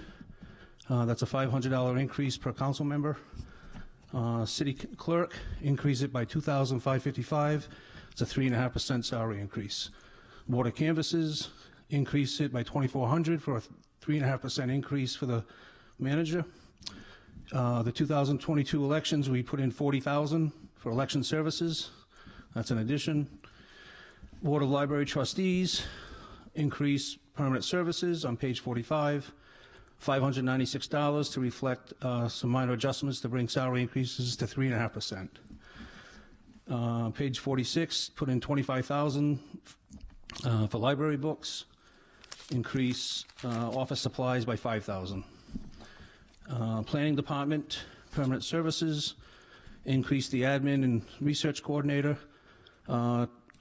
L: That's a $500 increase per council member. City clerk, increase it by $2,555. It's a 3.5% salary increase. Water canvases, increase it by $2,400 for a 3.5% increase for the manager. The 2022 elections, we put in $40,000 for election services. That's an addition. Board of Library Trustees, increase permanent services on page 45, $596 to reflect some minor adjustments to bring salary increases to 3.5%. Page 46, put in $25,000 for library books, increase office supplies by $5,000. Planning Department, permanent services, increase the admin and research coordinator,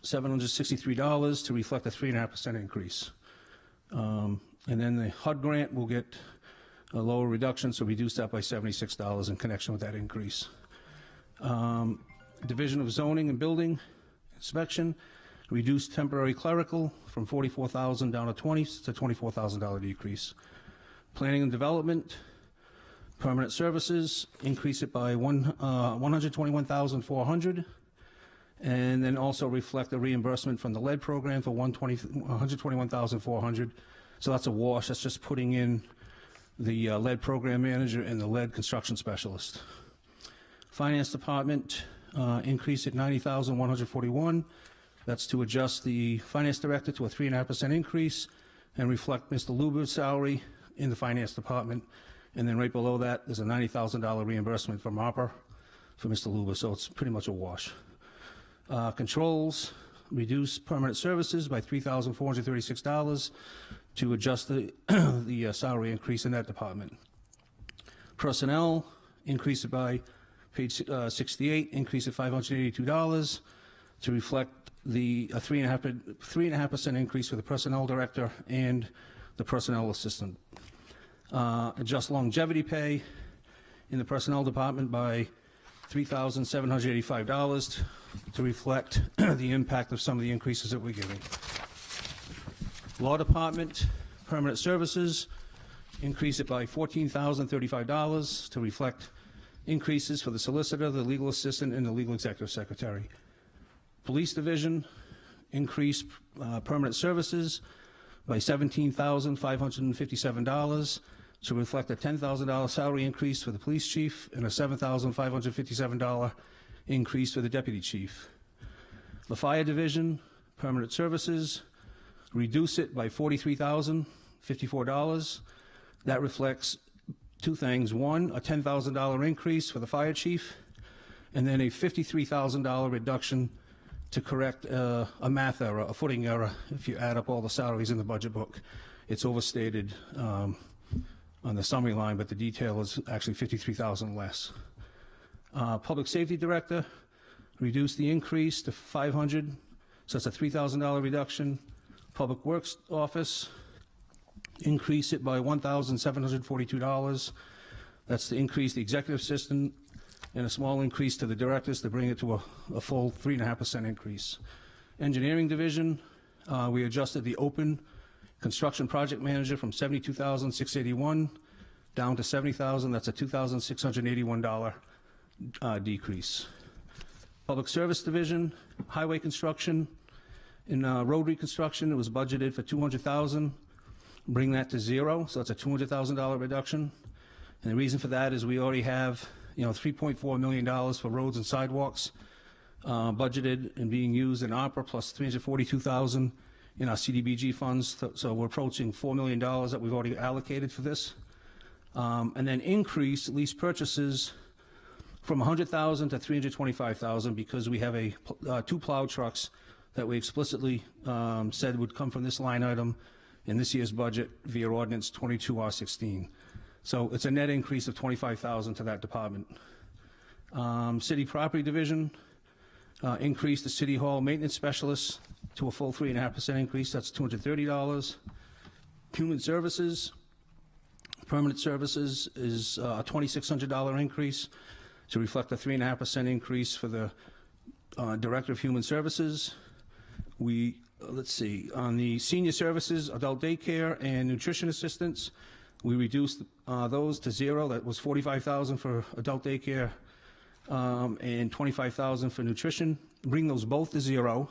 L: $763 to reflect a 3.5% increase. And then the HUD grant will get a lower reduction, so reduce that by $76 in connection with that increase. Division of Zoning and Building Inspection, reduce temporary clerical from $44,000 down to $24,000 decrease. Planning and Development, permanent services, increase it by $121,400, and then also reflect the reimbursement from the lead program for $121,400. So that's a wash. That's just putting in the lead program manager and the lead construction specialist. Finance Department, increase at $90,141. That's to adjust the finance director to a 3.5% increase and reflect Mr. Luber's salary in the finance department. And then right below that, there's a $90,000 reimbursement from ARPA for Mr. Luber, so it's pretty much a wash. Controls, reduce permanent services by $3,436 to adjust the salary increase in that department. Personnel, increase it by page 68, increase at $582 to reflect the 3.5% increase for the personnel director and the personnel assistant. Adjust longevity pay in the personnel department by $3,785 to reflect the impact of some of the increases that we're giving. Law Department, permanent services, increase it by $14,035 to reflect increases for the solicitor, the legal assistant, and the legal executive secretary. Police Division, increase permanent services by $17,557 to reflect a $10,000 salary increase for the police chief and a $7,557 increase for the deputy chief. The Fire Division, permanent services, reduce it by $43,054. That reflects two things. One, a $10,000 increase for the fire chief, and then a $53,000 reduction to correct a math error, a footing error. If you add up all the salaries in the budget book, it's overstated on the summary line, but the detail is actually $53,000 less. Public Safety Director, reduce the increase to $500, so that's a $3,000 reduction. Public Works Office, increase it by $1,742. That's to increase the executive assistant and a small increase to the directors to bring it to a full 3.5% increase. Engineering Division, we adjusted the open construction project manager from $72,681 down to $70,000. That's a $2,681 decrease. Public Service Division, highway construction. In road reconstruction, it was budgeted for $200,000. Bring that to zero, so that's a $200,000 reduction. And the reason for that is we already have, $3.4 million for roads and sidewalks budgeted and being used in ARPA, plus $342,000 in our CDBG funds. So we're approaching $4 million that we've already allocated for this. And then increase lease purchases from $100,000 to $325,000 because we have two plow trucks that we explicitly said would come from this line item in this year's budget via Ordinance 22R16. So it's a net increase of $25,000 to that department. City Property Division, increase the City Hall maintenance specialist to a full 3.5% increase. That's $230. Human Services, permanent services is a $2,600 increase to reflect a 3.5% increase for the Director of Human Services. Let's see, on the senior services, adult daycare and nutrition assistants, we reduced those to zero. That was $45,000 for adult daycare and $25,000 for nutrition. Bring those both to zero,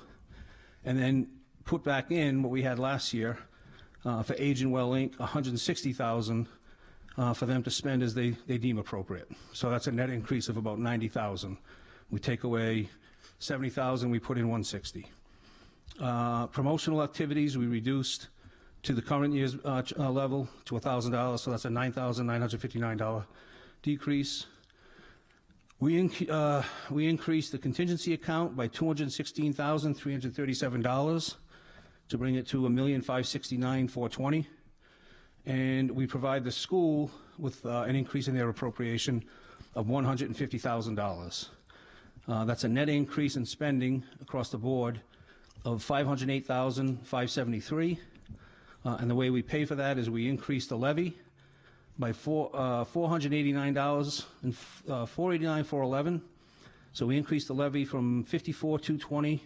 L: and then put back in what we had last year for Age and Well Inc., $160,000 for them to spend as they deem appropriate. So that's a net increase of about $90,000. We take away $70,000, we put in $160,000. Promotional activities, we reduced to the current year's level to $1,000, so that's a $9,959 decrease. We increased the contingency account by $216,337 to bring it to $1,569,420. And we provide the school with an increase in their appropriation of $150,000. That's a net increase in spending across the board of $508,573. And the way we pay for that is we increase the levy by $489,411. So we increased the levy from $54,220,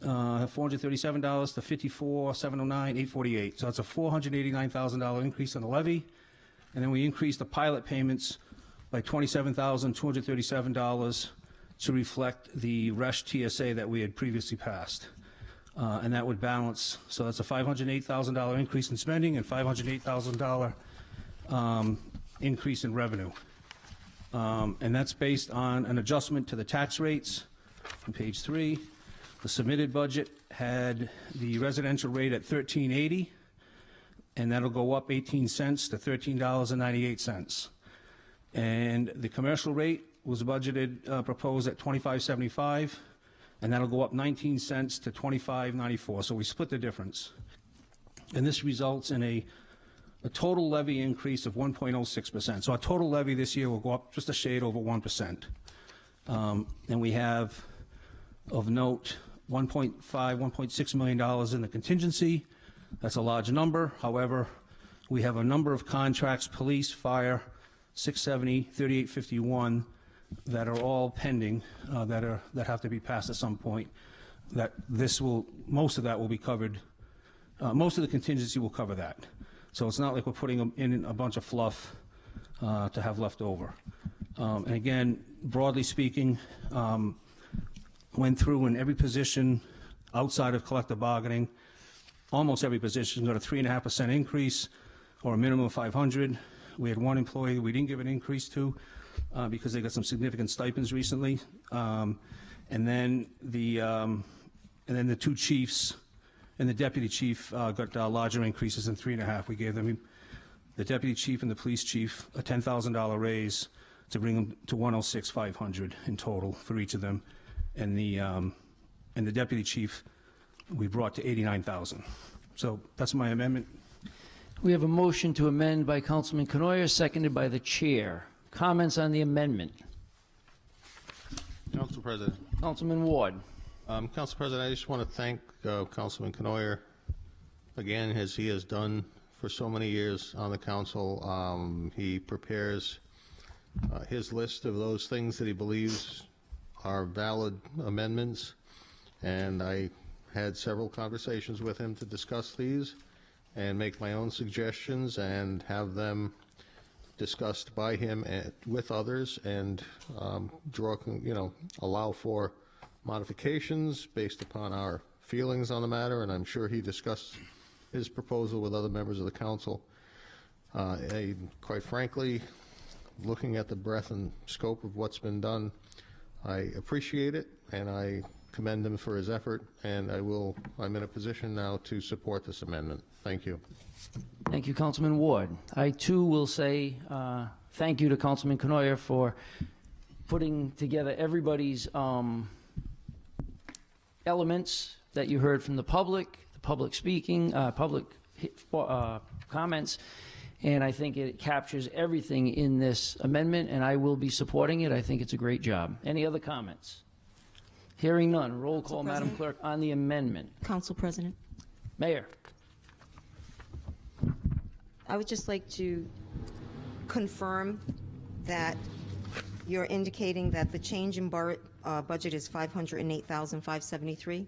L: $437 to $54,709, $848. So that's a $489,000 increase in the levy. And then we increased the pilot payments by $27,237 to reflect the RESH TSA that we had previously passed. And that would balance, so that's a $508,000 increase in spending and $508,000 increase in revenue. And that's based on an adjustment to the tax rates on page 3. The submitted budget had the residential rate at $13.80, and that'll go up 18 cents to $13.98. And the commercial rate was budgeted, proposed at $25.75, and that'll go up 19 cents to $25.94. So we split the difference. And this results in a total levy increase of 1.06%. So our total levy this year will go up just a shade over 1%. And we have, of note, $1.6 million in the contingency. That's a large number. However, we have a number of contracts, police, fire, 670, 3851, that are all pending, that have to be passed at some point. Most of that will be covered. Most of the contingency will cover that. So it's not like we're putting in a bunch of fluff to have left over. And again, broadly speaking, went through in every position outside of collective bargaining. Almost every position got a 3.5% increase or a minimum of 500. We had one employee we didn't give an increase to because they got some significant stipends recently. And then the two chiefs and the deputy chief got larger increases than 3.5. We gave them, the deputy chief and the police chief, a $10,000 raise to bring them to $106,500 in total for each of them. And the deputy chief, we brought to $89,000. So that's my amendment.
A: We have a motion to amend by Councilman Conor, seconded by the chair. Comments on the amendment?
I: Council President.
A: Councilman Ward.
I: Council President, I just want to thank Councilman Conor again, as he has done for so many years on the council. He prepares his list of those things that he believes are valid amendments, and I had several conversations with him to discuss these and make my own suggestions and have them discussed by him and with others, and allow for modifications based upon our feelings on the matter. And I'm sure he discussed his proposal with other members of the council. Quite frankly, looking at the breadth and scope of what's been done, I appreciate it, and I commend him for his effort, and I'm in a position now to support this amendment. Thank you.
A: Thank you, Councilman Ward. I, too, will say thank you to Councilman Conor for putting together everybody's elements that you heard from the public speaking, public comments, and I think it captures everything in this amendment, and I will be supporting it. I think it's a great job. Any other comments? Hearing none. Roll call, Madam Clerk, on the amendment.
M: Council President.
A: Mayor.
M: I would just like to confirm that you're indicating that the change in budget is $508,573.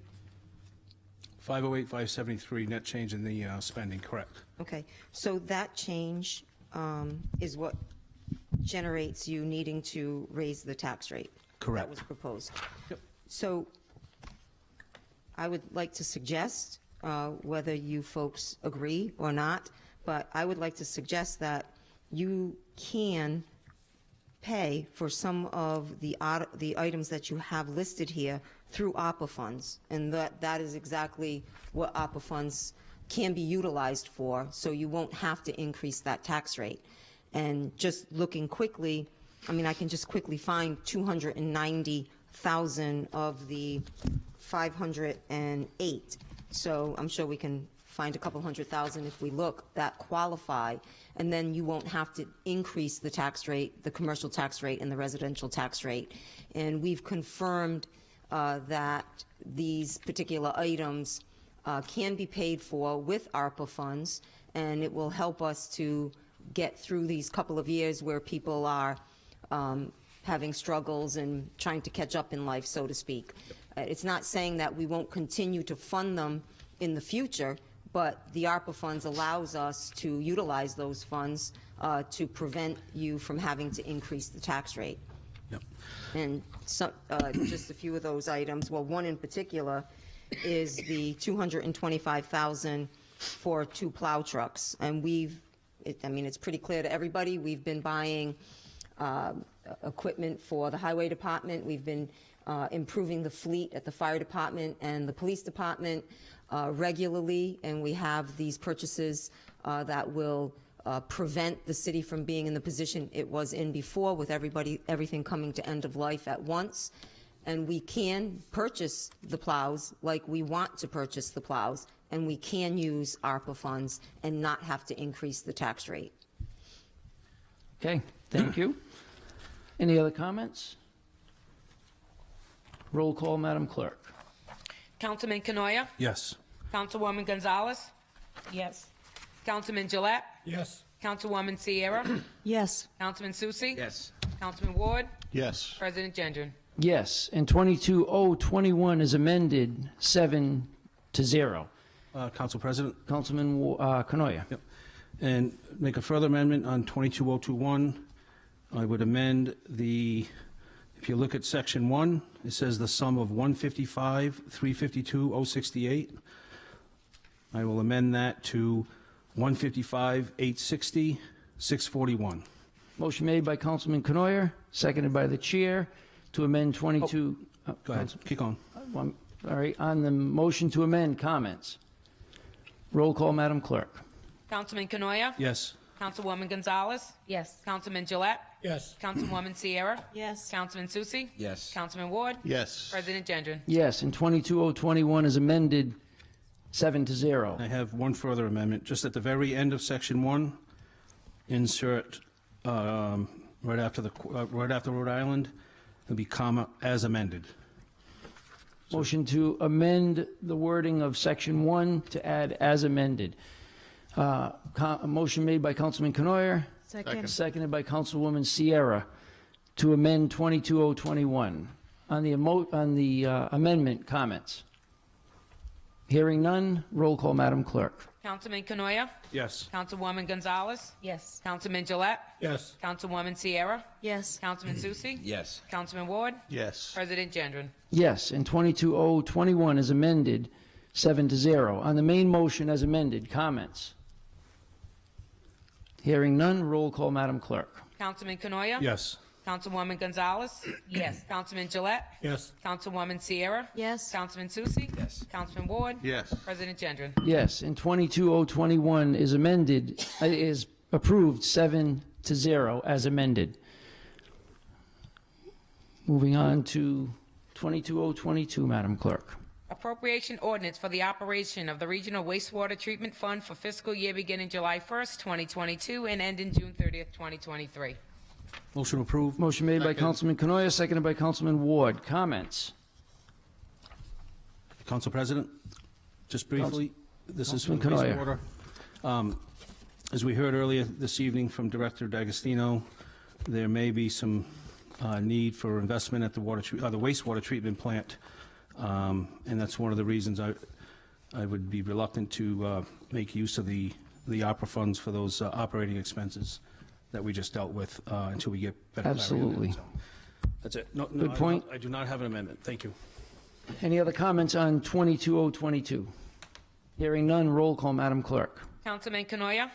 L: 508,573 net change in the spending, correct?
M: Okay, so that change is what generates you needing to raise the tax rate.
L: Correct.
M: That was proposed.
L: Yep.
M: So I would like to suggest, whether you folks agree or not, but I would like to suggest that you can pay for some of the items that you have listed here through ARPA funds, and that is exactly what ARPA funds can be utilized for, so you won't have to increase that tax rate. And just looking quickly, I mean, I can just quickly find 290,000 of the 508. So I'm sure we can find a couple $100,000 if we look that qualify, and then you won't have to increase the tax rate, the commercial tax rate and the residential tax rate. And we've confirmed that these particular items can be paid for with ARPA funds, and it will help us to get through these couple of years where people are having struggles and trying to catch up in life, so to speak. It's not saying that we won't continue to fund them in the future, but the ARPA funds allows us to utilize those funds to prevent you from having to increase the tax rate.
L: Yep.
M: And some, just a few of those items, well, one in particular is the $225,000 for 2 plow trucks. And I mean, it's pretty clear to everybody, we've been buying equipment for the highway department. We've been improving the fleet at the fire department and the police department regularly, and we have these purchases that will prevent the city from being in the position it was in before, with everything coming to end of life at once. And we can purchase the plows like we want to purchase the plows, and we can use ARPA funds and not have to increase the tax rate.
A: Okay, thank you. Any other comments? Roll call, Madam Clerk.
B: Councilman Canoia?
L: Yes.
B: Councilwoman Gonzalez?
K: Yes.
B: Councilman Gillette?
C: Yes.
B: Councilwoman Sierra?
M: Yes.
B: Councilman Susi?
H: Yes.
B: Councilman Ward?
I: Yes.
B: President Gendron?
A: Yes, and 22-021 is amended 7-0.
L: Council President?
A: Councilman Canoia.
L: Yep. And make a further amendment on 22021. I would amend if you look at section 1, it says the sum of 155,352,068. I will amend that to 155,860,641.
A: Motion made by Councilman Canoia, seconded by the chair, to amend 22...
L: Go ahead, kick on.
A: All right, on the motion to amend, comments? Roll call, Madam Clerk.
B: Councilman Canoia?
L: Yes.
B: Councilwoman Gonzalez?
K: Yes.
B: Councilman Gillette?
C: Yes.
B: Councilwoman Sierra?
M: Yes.
B: Councilman Susi?
H: Yes.
B: Councilman Ward?
I: Yes.
B: President Gendron?
A: Yes, and 22-021 is amended 7-0.
L: I have one further amendment. Just at the very end of section 1, insert right after Rhode Island, it'll be comma as amended.
A: Motion to amend the wording of section 1 to add as amended. A motion made by Councilman Canoia, seconded by Councilwoman Sierra, to amend 22-021. On the amendment, comments? Hearing none, roll call, Madam Clerk.
B: Councilman Canoia?
L: Yes.
B: Councilwoman Gonzalez?
K: Yes.
B: Councilman Gillette?
C: Yes.
B: Councilwoman Sierra?
M: Yes.
B: Councilman Susi?
H: Yes.
B: Councilman Ward?
I: Yes.
B: President Gendron?
A: Yes, and 22-021 is amended 7-0. On the main motion as amended, comments? Hearing none, roll call, Madam Clerk.
B: Councilman Canoia?
L: Yes.
B: Councilwoman Gonzalez?
K: Yes.
B: Councilman Gillette?
C: Yes.
B: Councilwoman Sierra?
M: Yes.
B: Councilman Susi?
H: Yes.
B: Councilman Ward?
I: Yes.
B: President Gendron?
A: Yes, and 22-021 is amended, is approved 7-0 as amended. Moving on to 22-022, Madam Clerk.
B: Appropriation ordinance for the operation of the Regional Wastewater Treatment Fund for fiscal year beginning July 1st, 2022 and ending June 30th, 2023.
L: Motion approved.
A: Motion made by Councilman Canoia, seconded by Councilman Ward. Comments?
L: Council President, just briefly, this is for
A: Councilman
L: the wastewater. As we heard earlier this evening from Director D'Agostino, there may be some need for investment at the wastewater treatment plant, and that's one of the reasons I would be reluctant to make use of the ARPA funds for those operating expenses that we just dealt with until we get better clarity.
A: Absolutely.
L: So, that's it. No,
A: Good point.
L: I do not have an amendment. Thank you.
A: Any other comments on 22-022? Hearing none, roll call, Madam Clerk.
B: Councilman Canoia?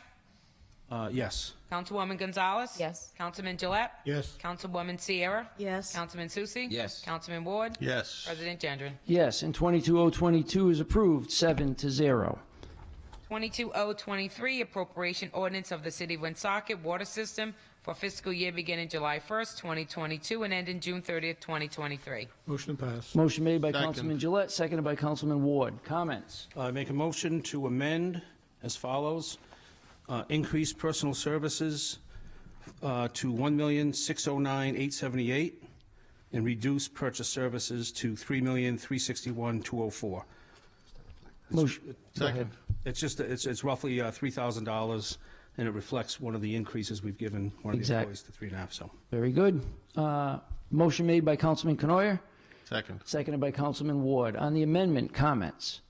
L: Yes.
B: Councilwoman Gonzalez?
K: Yes.
B: Councilman Gillette?
C: Yes.
B: Councilwoman Sierra?
M: Yes.
B: Councilman Susie?
H: Yes.
B: Councilman Ward?
I: Yes.
B: President Gendron.
A: Yes, and 22022 is approved, 7-0.
B: 22023, appropriation ordinance of the City of Woonsocket water system for fiscal year beginning July 1st, 2022, and ending June 30th, 2023.
C: Motion to pass.
A: Motion made by
I: Second.
A: Councilman Gillette, seconded by Councilman Ward. Comments?
L: I make a motion to amend as follows. Increase personal services to $1,609,878 and reduce purchase services to $3,361,204.
A: Motion. Go ahead.
L: It's just, it's roughly $3,000, and it reflects one of the increases we've given one of the
A: Exact.
L: employees to 3.5, so.
A: Very good. Motion made by Councilman Conor,
I: Second.
A: seconded by Councilman Ward. On the amendment, comments?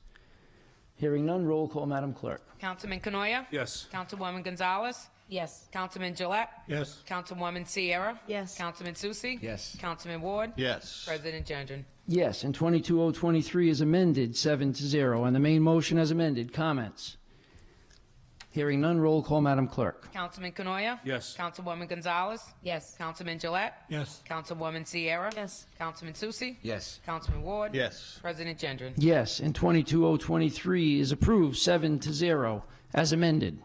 A: Hearing none, roll call, Madam Clerk.
B: Councilman Canoia?
L: Yes.
B: Councilwoman Gonzalez?
K: Yes.
B: Councilman Gillette?
C: Yes.
B: Councilwoman Sierra?
M: Yes.
B: Councilman Susie?
H: Yes.
B: Councilman Ward?
I: Yes.
B: President Gendron.
A: Yes, and 22023 is amended, 7-0. On the main motion as amended, comments? Hearing none, roll call, Madam Clerk.
B: Councilman Canoia?
L: Yes.
B: Councilwoman Gonzalez?
K: Yes.
B: Councilman Gillette?
C: Yes.
B: Councilwoman Sierra?
M: Yes.
B: Councilman Susie?
H: Yes.
B: Councilman Ward?
I: Yes.
B: President Gendron.
A: Yes, and 22023 is approved, 7-0, as amended.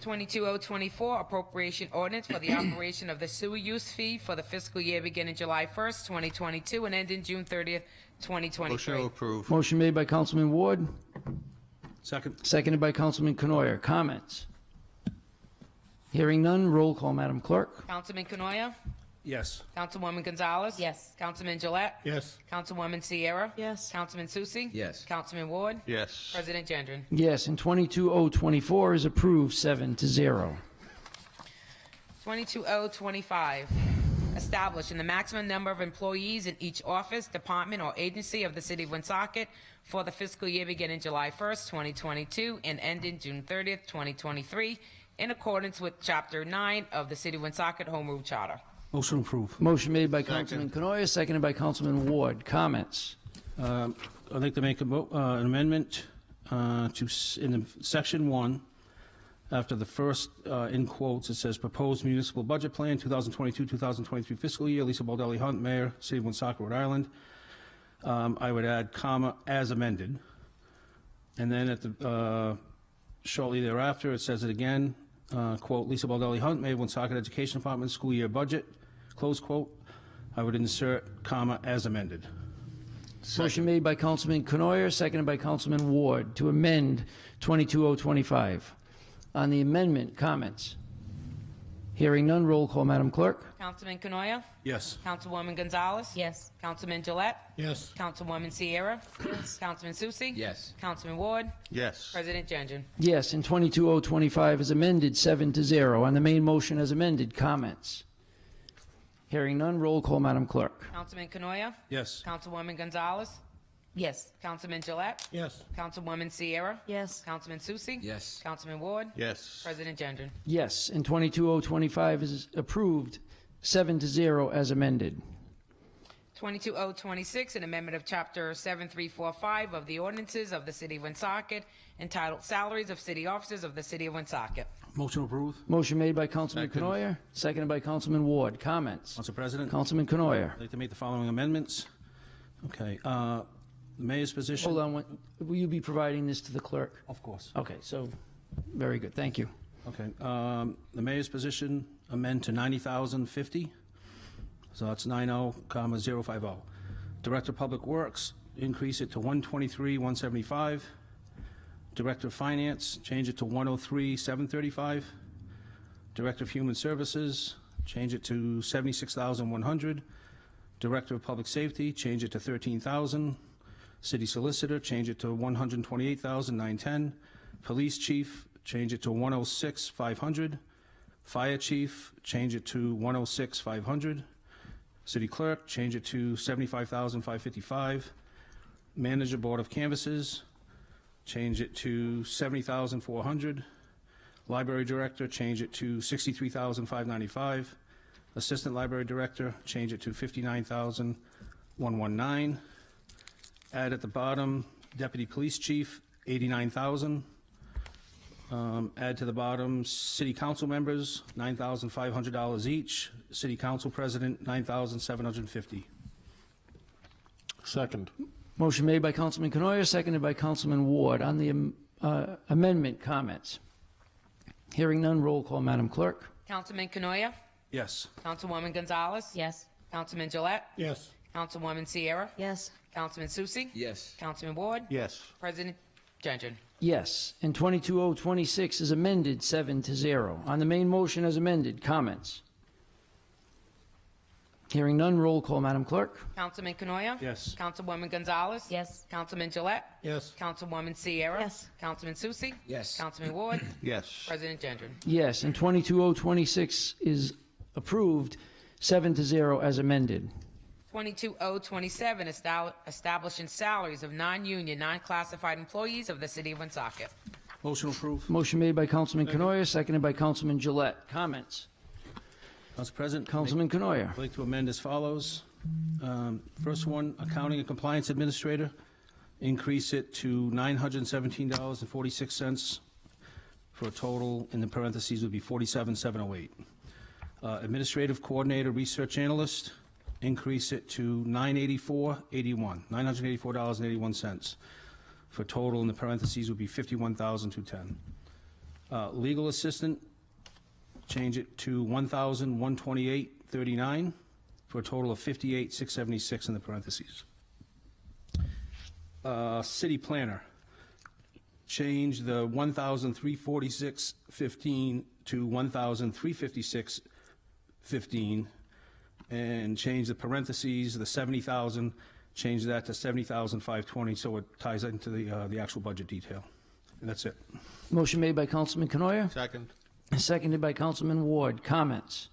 B: 22024, appropriation ordinance for the operation of the sewer use fee for the fiscal year beginning July 1st, 2022, and ending June 30th, 2023.
I: Motion to approve.
A: Motion made by Councilman Ward,
L: Second.
A: seconded by Councilman Canoia. Comments? Hearing none, roll call, Madam Clerk.
B: Councilman Canoia?
L: Yes.
B: Councilwoman Gonzalez?
K: Yes.
B: Councilman Gillette?
C: Yes.
B: Councilwoman Sierra?
M: Yes.
B: Councilman Susie?
H: Yes.
B: Councilman Ward?
I: Yes.
B: President Gendron.
A: Yes, and 22024 is approved, 7-0.
B: 22025, establishing the maximum number of employees in each office, department, or agency of the City of Woonsocket for the fiscal year beginning July 1st, 2022, and ending June 30th, 2023, in accordance with Chapter 9 of the City of Woonsocket Home Rule Charter.
L: Motion approved.
A: Motion made by Councilman Canoia, seconded by Councilman Ward. Comments?
L: I'd like to make an amendment in Section 1, after the first, in quotes, it says, "Proposed Municipal Budget Plan, 2022-2023 fiscal year, Lisa Baldelli Hunt, Mayor, City of Woonsocket, Rhode Island." I would add, comma, "as amended." And then at the, shortly thereafter, it says it again, quote, "Lisa Baldelli Hunt, Mayor, Woonsocket Education Department, school year budget," close quote. I would insert, comma, "as amended."
A: Motion made by Councilman Canoia, seconded by Councilman Ward, to amend 22025. On the amendment, comments? Hearing none, roll call, Madam Clerk.
B: Councilman Canoia?
L: Yes.
B: Councilwoman Gonzalez?
K: Yes.
B: Councilman Gillette?
C: Yes.
B: Councilwoman Sierra? Yes. Councilman Susie?
H: Yes.
B: Councilman Ward?
I: Yes.
B: President Gendron.
A: Yes, and 22025 is amended, 7-0. On the main motion as amended, comments? Hearing none, roll call, Madam Clerk.
B: Councilman Canoia?
L: Yes.
B: Councilwoman Gonzalez?
K: Yes.
B: Councilman Gillette?
C: Yes.
B: Councilwoman Sierra?
M: Yes.
B: Councilman Susie?
H: Yes.
B: Councilman Ward?
I: Yes.
B: President Gendron.
A: Yes, and 22025 is approved, 7-0 as amended.
B: 22026, an amendment of Chapter 7345 of the ordinances of the City of Woonsocket, entitled Salaries of City Officers of the City of Woonsocket.
L: Motion approved.
A: Motion made by Councilman
I: Second.
A: Canoia, seconded by Councilman Ward. Comments?
L: Council President,
A: Councilman Canoia.
L: I'd like to make the following amendments. Okay, the mayor's position.
A: Hold on, will you be providing this to the clerk?
L: Of course.
A: Okay, so, very good, thank you.
L: Okay, the mayor's position, amend to 90,050. So that's 90,050. Director of Public Works, increase it to 123,175. Director of Finance, change it to 103,735. Director of Human Services, change it to 76,100. Director of Public Safety, change it to 13,000. City Solicitor, change it to 128,910. Police Chief, change it to 106,500. Fire Chief, change it to 106,500. City Clerk, change it to 75,555. Manager Board of Canvassers, change it to 70,400. Library Director, change it to 63,595. Assistant Library Director, change it to 59,119. Add at the bottom, Deputy Police Chief, 89,000. Add to the bottom, city council members, $9,500 each. City council president, $9,750.
I: Second.
A: Motion made by Councilman Canoyer, seconded by Councilman Ward. On the amendment, comments? Hearing none, roll call, Madam Clerk.
B: Councilman Canoyer,
L: Yes.
B: Councilwoman Gonzalez,
K: Yes.
B: Councilman Gillette,
C: Yes.
B: Councilwoman Sierra,
M: Yes.
B: Councilman Susie,
H: Yes.
B: Councilman Ward,
I: Yes.
B: President Gendron.
A: Yes. And 22026 is amended 7-0. On the main motion as amended, comments? Hearing none, roll call, Madam Clerk.
B: Councilman Canoyer,
L: Yes.
B: Councilwoman Gonzalez,
K: Yes.
B: Councilman Gillette,
C: Yes.
B: Councilwoman Sierra,
M: Yes.
B: Councilman Susie,
H: Yes.
B: Councilman Ward,
I: Yes.
B: President Gendron.
A: Yes. And 22026 is approved 7-0 as amended.
B: 22027, establishing salaries of non-union, non-classified employees of the city of Woonsocket.
L: Motion approved.
A: Motion made by Councilman Canoyer, seconded by Councilman Gillette. Comments?
L: Council President.
A: Councilman Canoyer.
L: I'd like to amend as follows. First one, accounting and compliance administrator, increase it to $917.46 for a total, in the parentheses would be $47,708. Administrative coordinator, research analyst, increase it to $984.81 for a total, in the parentheses would be $51,210. Legal assistant, change it to $1,128.39 for a total of $58,676 in the parentheses. City planner, change the $1,346.15 to $1,356.15, and change the parentheses, the 70,000, change that to 70,520, so it ties into the actual budget detail. And that's it.
A: Motion made by Councilman Canoyer,
I: Second.
A: seconded by Councilman Ward. Comments?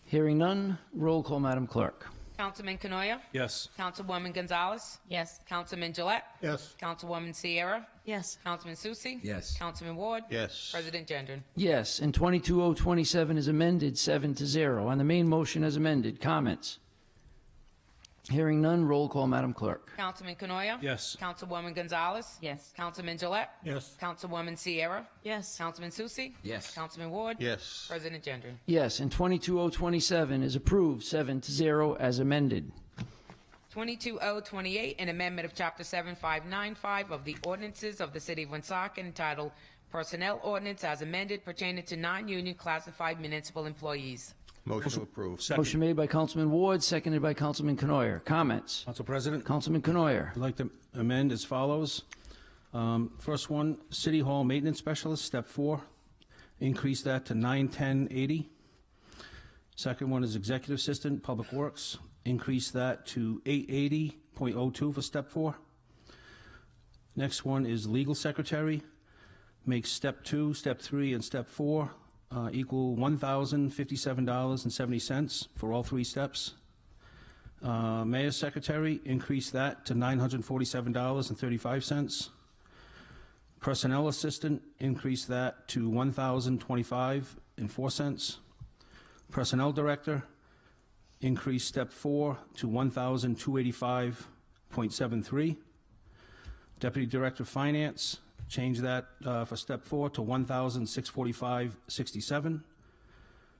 A: Hearing none, roll call, Madam Clerk.
B: Councilman Canoyer,
L: Yes.
B: Councilwoman Gonzalez,
K: Yes.
B: Councilman Gillette,
C: Yes.
B: Councilwoman Sierra,
M: Yes.
B: Councilman Susie,
H: Yes.
B: Councilman Ward,
I: Yes.
B: President Gendron.
A: Yes. And 22027 is amended 7-0. On the main motion as amended, comments? Hearing none, roll call, Madam Clerk.
B: Councilman Canoyer,
L: Yes.
B: Councilwoman Gonzalez,
K: Yes.
B: Councilman Gillette,
C: Yes.
B: Councilwoman Sierra,
M: Yes.
B: Councilman Susie,
H: Yes.
B: Councilman Ward,
I: Yes.
B: President Gendron.
A: Yes. And 22027 is approved 7-0 as amended.
B: 22028, an amendment of Chapter 7595 of the ordinances of the City of Woonsocket entitled Personnel Ordinance as amended pertaining to non-union classified municipal employees.
I: Motion approved.
L: Second.
A: Motion made by Councilman Ward, seconded by Councilman Canoyer. Comments?
L: Council President.
A: Councilman Canoyer.
L: I'd like to amend as follows. First one, City Hall Maintenance Specialist, Step 4, increase that to $910.80. Second one is Executive Assistant, Public Works, increase that to $880.02 for Step 4. Next one is Legal Secretary, make Step 2, Step 3, and Step 4 equal $1,057.70 for all three steps. Mayor's Secretary, increase that to $947.35. Personnel Assistant, increase that to $1,025.04. Personnel Director, increase Step 4 to $1,285.73. Deputy Director of Finance, change that for Step 4 to $1,645.67.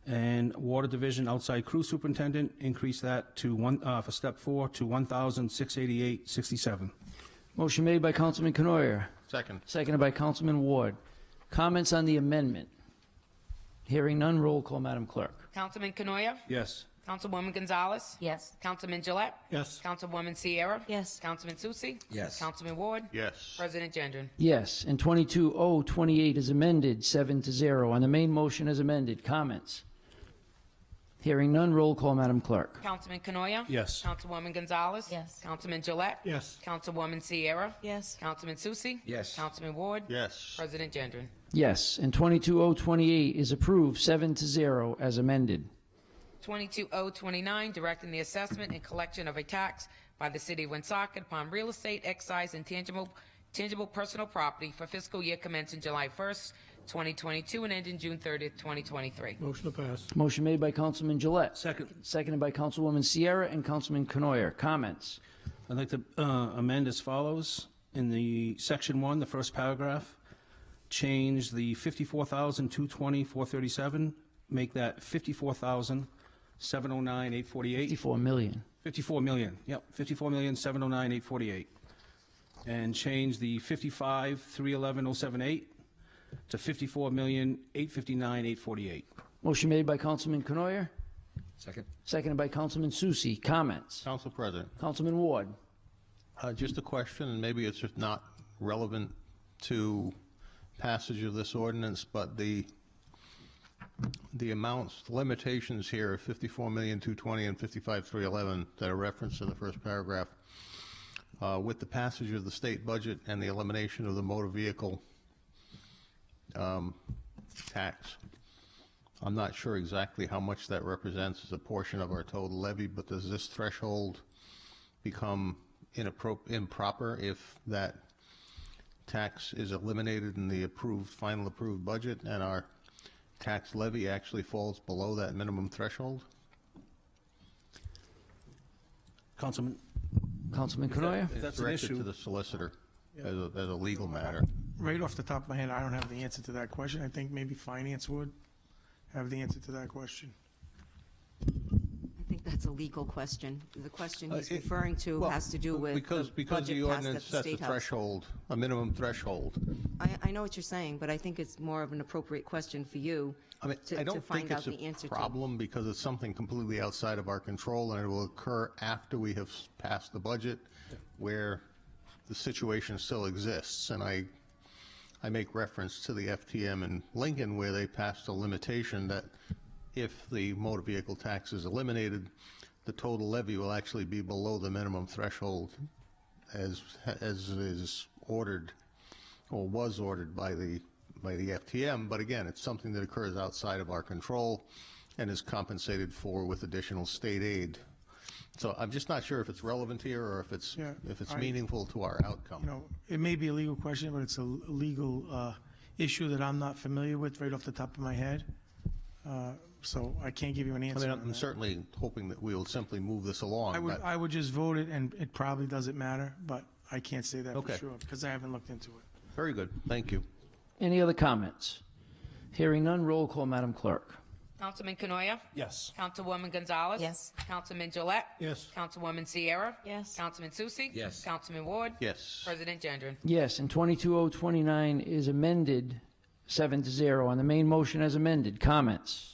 L: And Water Division Outside Crew Superintendent, increase that to for Step 4 to $1,688.67.
A: Motion made by Councilman Canoyer,
I: Second.
A: seconded by Councilman Ward. Comments on the amendment? Hearing none, roll call, Madam Clerk.
B: Councilman Canoyer,
L: Yes.
B: Councilwoman Gonzalez,
K: Yes.
B: Councilman Gillette,
C: Yes.
B: Councilwoman Sierra,
M: Yes.
B: Councilman Susie,
H: Yes.
B: Councilman Ward,
I: Yes.
B: President Gendron.
A: Yes. And 22028 is amended 7-0. On the main motion as amended, comments? Hearing none, roll call, Madam Clerk.
B: Councilman Canoyer,
L: Yes.
B: Councilwoman Gonzalez,
K: Yes.
B: Councilman Gillette,
C: Yes.
B: Councilwoman Sierra,
M: Yes.
B: Councilman Susie,
H: Yes.
B: Councilman Ward,
I: Yes.
B: President Gendron.
A: Yes. And 22028 is approved 7-0 as amended.
B: 22029, directing the assessment and collection of a tax by the City of Woonsocket upon real estate, excise, and tangible personal property for fiscal year commencing July 1st, 2022, and ending June 30th, 2023.
C: Motion to pass.
A: Motion made by Councilman Gillette.
L: Second.
A: Seconded by Councilwoman Sierra and Councilman Canoyer. Comments?
L: I'd like to amend as follows. In the Section 1, the first paragraph, change the 54,220,437, make that 54,709,848.
A: 54 million.
L: 54 million, yep, 54,709,848. And change the 55,311,078 to 54,859,848.
A: Motion made by Councilman Conor,
N: Second.
A: seconded by Councilman Susi. Comments?
I: Council President,
A: Councilman Ward.
I: just a question, and maybe it's just not relevant to passage of this ordinance, but the amounts, the limitations here of 54,220,000 and 55,311 that are referenced in the first paragraph, with the passage of the state budget and the elimination of the motor vehicle tax. I'm not sure exactly how much that represents as a portion of our total levy, but does this threshold become improper if that tax is eliminated in the final approved budget and our tax levy actually falls below that minimum threshold?
L: Councilman,
A: Conor.
L: if that's an
I: Directed to
L: issue,
I: the solicitor as a legal matter.
O: Right off the top of my head, I don't have the answer to that question. I think maybe finance would have the answer to that question.
M: I think that's a legal question. The question he's referring to
I: Well,
M: has to do with
I: because
M: the
I: the
M: budget passed
I: ordinance
M: at the
I: sets a
M: State House.
I: threshold, a minimum threshold.
M: I know what you're saying, but I think it's more of an appropriate question for you
I: I mean,
M: to
I: I don't
M: find
I: think
M: out
I: it's
M: the answer
I: a
M: to.
I: problem because it's something completely outside of our control, and it will occur after we have passed the budget, where the situation still exists. And I make reference to the FTM in Lincoln, where they passed a limitation that if the motor vehicle tax is eliminated, the total levy will actually be below the minimum threshold as is ordered or was ordered by the FTM. But again, it's something that occurs outside of our control and is compensated for with additional state aid. So I'm just not sure if it's relevant here or if it's meaningful to our outcome.
O: You know, it may be a legal question, but it's a legal issue that I'm not familiar with right off the top of my head. So I can't give you an answer.
I: I
O: on
I: mean, I'm
O: that.
I: certainly hoping that we'll simply move this along.
O: I would just vote it, and it probably doesn't matter, but I can't say that
I: Okay.
O: for sure because I haven't looked into it.
I: Very good. Thank you.
A: Any other comments? Hearing none, roll call, Madam Clerk.
B: Councilman Canoia?
L: yes.
B: Councilwoman Gonzalez?
K: Yes.
B: Councilman Gillette?
C: Yes.
B: Councilwoman Sierra?
K: Yes.
B: Councilman Susi?
N: Yes.
B: Councilman Ward?
I: Yes.
B: President Gendron?
A: Yes, and 22029 is amended 7-0 on the main motion as amended. Comments?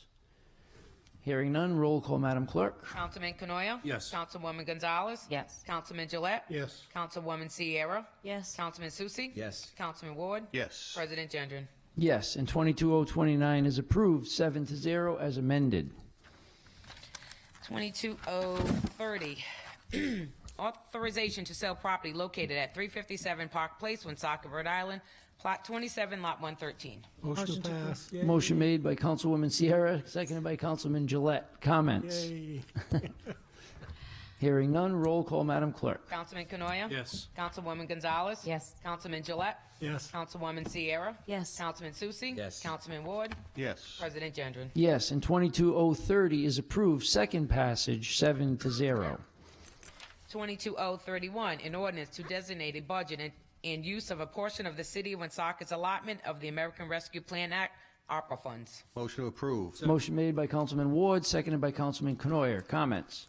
A: Hearing none, roll call, Madam Clerk.
B: Councilman Canoia?
L: Yes.
B: Councilwoman Gonzalez?
K: Yes.
B: Councilman Gillette?
C: Yes.
B: Councilwoman Sierra?
K: Yes.
B: Councilman Susi?
N: Yes.
B: Councilman Ward?
I: Yes.
B: President Gendron?
A: Yes, and 22029 is approved 7-0 as amended.
B: 22030. Authorization to sell property located at 357 Park Place, Winsock, Rhode Island, Plot 27, Lot 113.
C: Motion to pass.
A: Motion made by Councilwoman Sierra, seconded by Councilman Gillette. Comments?
C: Yay.
A: Hearing none, roll call, Madam Clerk.
B: Councilman Canoia?
L: Yes.
B: Councilwoman Gonzalez?
K: Yes.
B: Councilman Gillette?
C: Yes.
B: Councilwoman Sierra?
K: Yes.
B: Councilman Susi?
N: Yes.
B: Councilman Ward?
I: Yes.
B: President Gendron?
A: Yes, and 22030 is approved, second passage, 7-0.
B: 22031, an ordinance to designate a budget and use of a portion of the City of Woonsocket's allotment of the American Rescue Plan Act, ARPA funds.
I: Motion approved.
A: Motion made by Councilman Ward, seconded by Councilman Canoyer. Comments?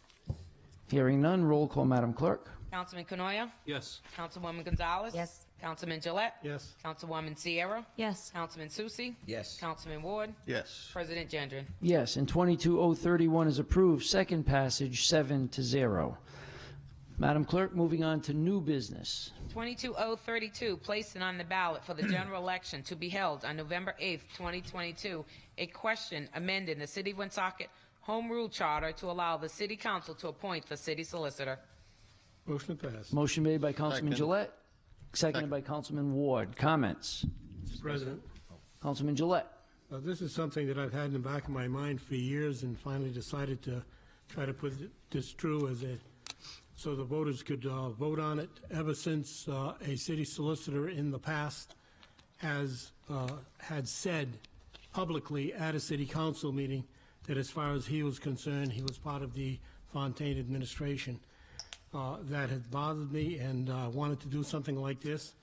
A: Hearing none, roll call, Madam Clerk.
B: Councilman Canoia?
L: Yes.
B: Councilwoman Gonzalez?
K: Yes.
B: Councilman Gillette?
C: Yes.
B: Councilwoman Sierra?
K: Yes.
B: Councilman Susi?
N: Yes.
B: Councilman Ward?
I: Yes.
B: President Gendron?
A: Yes, and 22031 is approved, second passage, 7-0. Madam Clerk, moving on to new business.
B: 22032, placed on the ballot for the general election to be held on November 8th, 2022, a question amending the City of Woonsocket Home Rule Charter to allow the City Council to appoint the City Solicitor.
C: Motion to pass.
A: Motion made by Councilman
I: Second.
A: Gillette, seconded by Councilman Ward. Comments?
C: Mr. President,
A: Councilman Gillette.
C: this is something that I've had in the back of my mind for years and finally decided to try to put this through so the voters could vote on it. Ever since a city solicitor in the past has had said publicly at a city council meeting that as far as he was concerned, he was part of the Fontaine administration. That had bothered me and wanted to do something like this.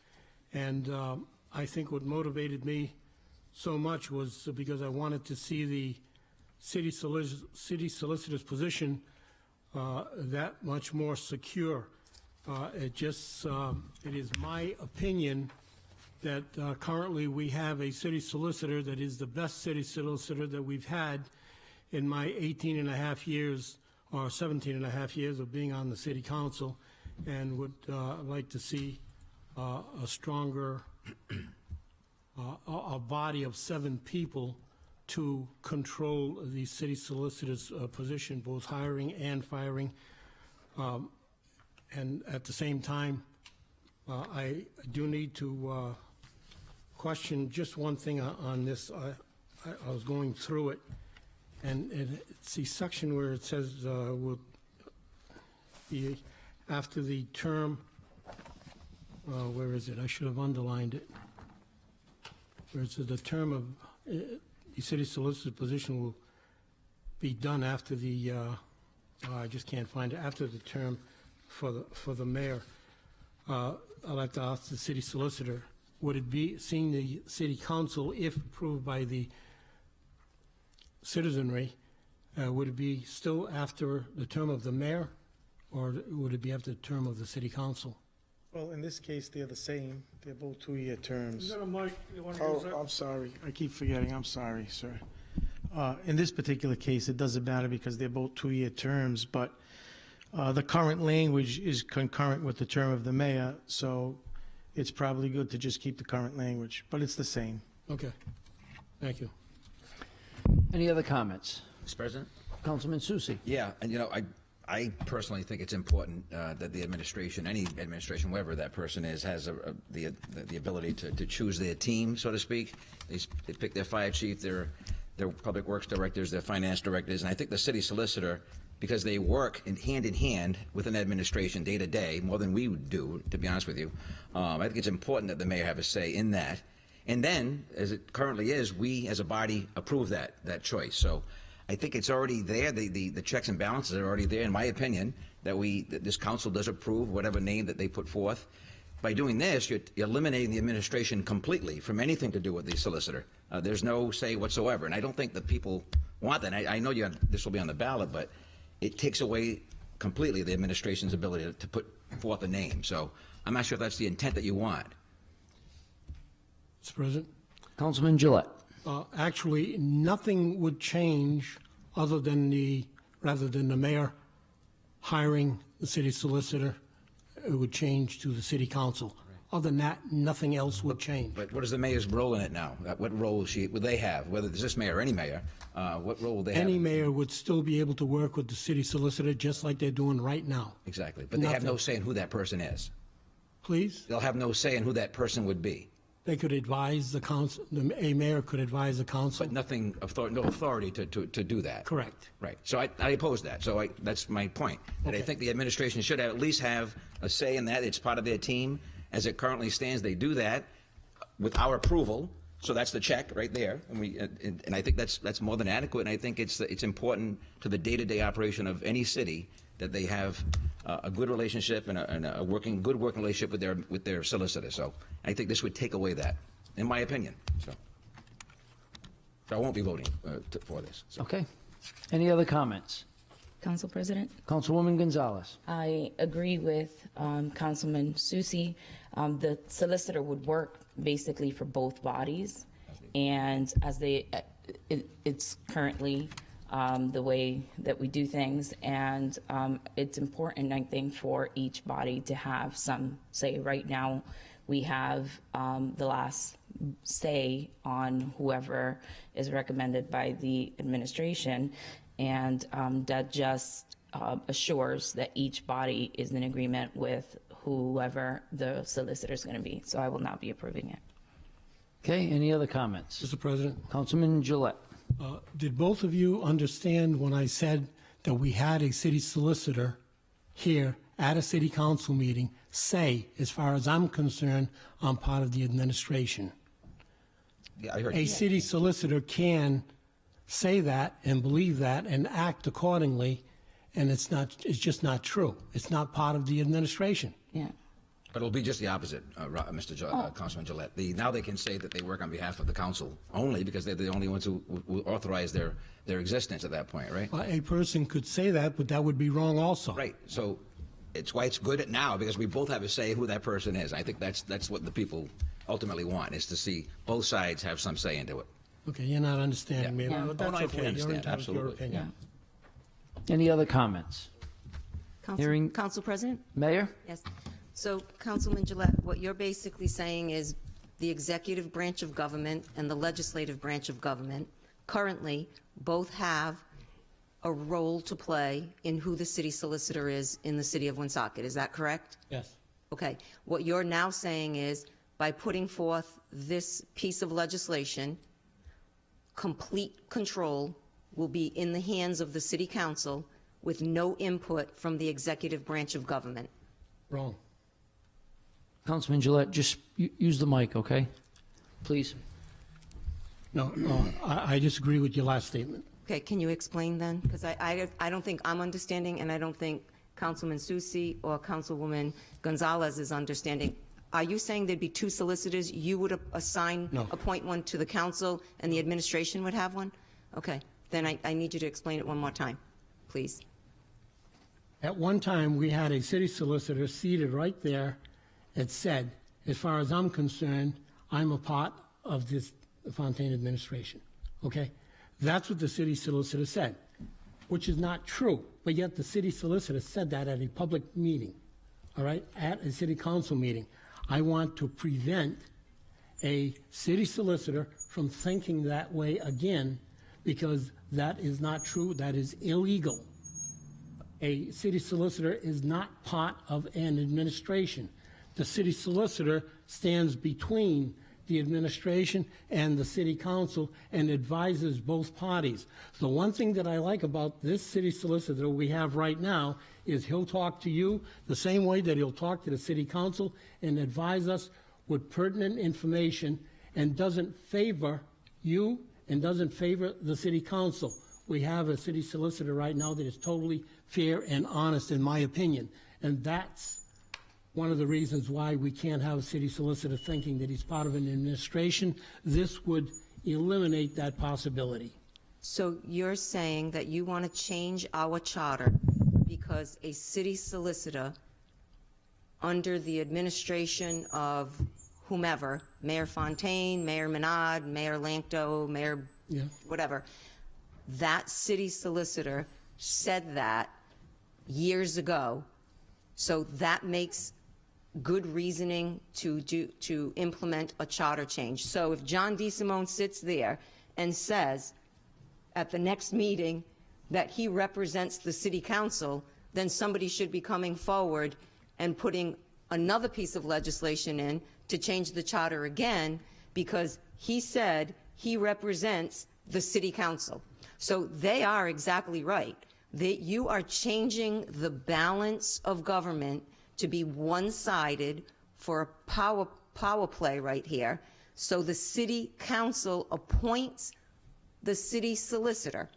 C: And I think what motivated me so much was because I wanted to see the city solicitor's position that much more secure. It is my opinion that currently we have a city solicitor that is the best city solicitor that we've had in my 18 and a half years or 17 and a half years of being on the city council, and would like to see a stronger a body of 7 people to control the city solicitor's position, both hiring and firing. And at the same time, I do need to question just one thing on this. I was going through it, and it's the section where it says will be after the term. Where is it? I should have underlined it. Where it says the term of the city solicitor position will be done after the. I just can't find it. After the term for the mayor. I'd like to ask the city solicitor, would it be, seeing the city council, if approved by the citizenry, would it be still after the term of the mayor, or would it be after the term of the city council?
O: Well, in this case, they're the same. They're both 2-year terms.
F: Is that a mic? You want to use that?
O: Oh, I'm sorry. I keep forgetting. I'm sorry, sir. In this particular case, it doesn't matter because they're both 2-year terms, but the current language is concurrent with the term of the mayor, so it's probably good to just keep the current language, but it's the same.
C: Okay. Thank you.
A: Any other comments?
N: Mr. President?
A: Councilman Susi.
N: Yeah, and I personally think it's important that the administration, any administration, whoever that person is, has the ability to choose their team, so to speak. They pick their fire chief, their public works directors, their finance directors, and I think the city solicitor, because they work in hand with an administration day to day, more than we would do, to be honest with you. I think it's important that the mayor have a say in that. And then, as it currently is, we as a body approve that choice. So I think it's already there. The checks and balances are already there, in my opinion, that this council does approve whatever name that they put forth. By doing this, you're eliminating the administration completely from anything to do with the solicitor. There's no say whatsoever, and I don't think that people want that. I know this will be on the ballot, but it takes away completely the administration's ability to put forth a name. So I'm not sure if that's the intent that you want.
C: Mr. President?
A: Councilman Gillette.
C: Actually, nothing would change other than rather than the mayor hiring the city solicitor. It would change to the city council. Other than that, nothing else would change.
N: But what is the mayor's role in it now? What role would they have? Whether it's this mayor or any mayor, what role would they have?
C: Any mayor would still be able to work with the city solicitor just like they're doing right now.
N: Exactly. But they have no say in who that person is.
C: Please?
N: They'll have no say in who that person would be.
C: They could advise the council, a mayor could advise the council.
N: But no authority to do that. Correct. Right. So I oppose that. So that's my point. That I think the administration should at least have a say in that. It's part of their team. As it currently stands, they do that with our approval. So that's the check right there. And I think that's more than adequate. And I think it's important to the day-to-day operation of any city that they have a good relationship and a good working relationship with their solicitor. So I think this would take away that, in my opinion. So I won't be voting for this. So.
A: Okay. Any other comments?
K: Council President?
A: Councilwoman Gonzalez.
K: I agree with Councilman Susi. The solicitor would work basically for both bodies, and as it's currently the way that we do things, and it's important, I think, for each body to have some say. Right now, we have the last say on whoever is recommended by the administration, and that just assures that each body is in agreement with whoever the solicitor is going to be. So I will not be approving it.
A: Okay, any other comments?
C: Mr. President?
A: Councilman Gillette.
C: Did both of you understand when I said that we had a city solicitor here at a city council meeting say, as far as I'm concerned, I'm part of the administration?
N: Yeah, I heard
C: a city solicitor can say that and believe that and act accordingly, and it's just not true. It's not part of the administration.
K: Yeah.
N: But it'll be just the opposite, Councilman Gillette. Now they can say that they work on behalf of the council only because they're the only ones who authorize their existence at that point, right?
C: Well, a person could say that, but that would be wrong also.
N: Right. So it's why it's good now because we both have a say who that person is. I think that's what the people ultimately want is to see both sides have some say into it.
C: Okay, you're not understanding me.
N: Yeah.
C: But that's
N: I fully
C: okay. You're
N: understand.
C: entitled to your
N: Absolutely.
C: opinion.
A: Any other comments? Hearing-
M: Council President?
A: Mayor?
M: Yes. So, Councilman Gillette, what you're basically saying is the executive branch of government and the legislative branch of government currently both have a role to play in who the city solicitor is in the city of Woonsocket. Is that correct?
C: Yes.
M: Okay. What you're now saying is by putting forth this piece of legislation, complete control will be in the hands of the city council with no input from the executive branch of government.
C: Wrong.
A: Councilman Gillette, just use the mic, okay? Please.
C: No, I disagree with your last statement.
M: Okay, can you explain then? Because I don't think I'm understanding, and I don't think Councilman Susi or Councilwoman Gonzalez is understanding. Are you saying there'd be two solicitors? You would appoint one to the council, and the administration would have one? Okay, then I need you to explain it one more time, please.
C: At one time, we had a city solicitor seated right there. It said, as far as I'm concerned, I'm a part of this Fontaine administration, okay? That's what the city solicitor said, which is not true, but yet the city solicitor said that at a public meeting, all right, at a city council meeting. I want to prevent a city solicitor from thinking that way again because that is not true, that is illegal. A city solicitor is not part of an administration. The city solicitor stands between the administration and the city council and advises both parties. The one thing that I like about this city solicitor we have right now is he'll talk to you the same way that he'll talk to the city council and advise us with pertinent information and doesn't favor you and doesn't favor the city council. We have a city solicitor right now that is totally fair and honest, in my opinion, and that's one of the reasons why we can't have a city solicitor thinking that he's part of an administration. This would eliminate that possibility.
M: So you're saying that you want to change our charter because a city solicitor under the administration of whomever, Mayor Fontaine, Mayor Menard, Mayor Lankto, Mayor whatever, that city solicitor said that years ago, so that makes good reasoning to implement a charter change. So if John DeSimone sits there and says at the next meeting that he represents the city council, then somebody should be coming forward and putting another piece of legislation in to change the charter again because he said he represents the city council. So they are exactly right. You are changing the balance of government to be one-sided for a power play right here. So the city council appoints the city solicitor.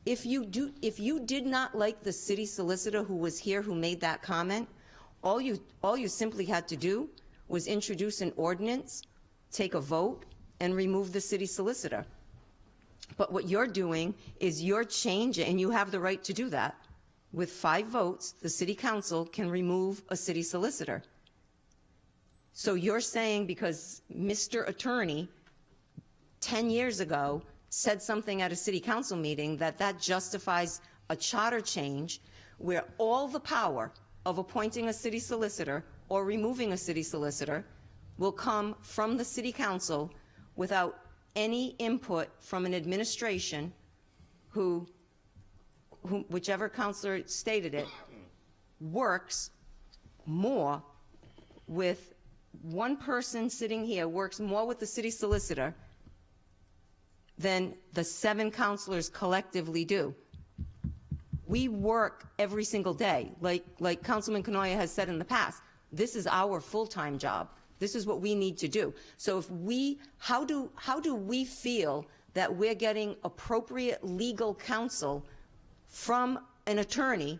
M: If you did not like the city solicitor who was here who made that comment, all you simply had to do was introduce an ordinance, take a vote, and remove the city solicitor. But what you're doing is you're changing, and you have the right to do that. With 5 votes, the city council can remove a city solicitor. So you're saying because Mr. Attorney 10 years ago said something at a city council meeting that justifies a charter change where all the power of appointing a city solicitor or removing a city solicitor will come from the city council without any input from an administration who whichever counselor stated it, works more with one person sitting here, works more with the city solicitor than the 7 counselors collectively do. We work every single day. Like Councilman Conor has said in the past, this is our full-time job. This is what we need to do. So how do we feel that we're getting appropriate legal counsel from an attorney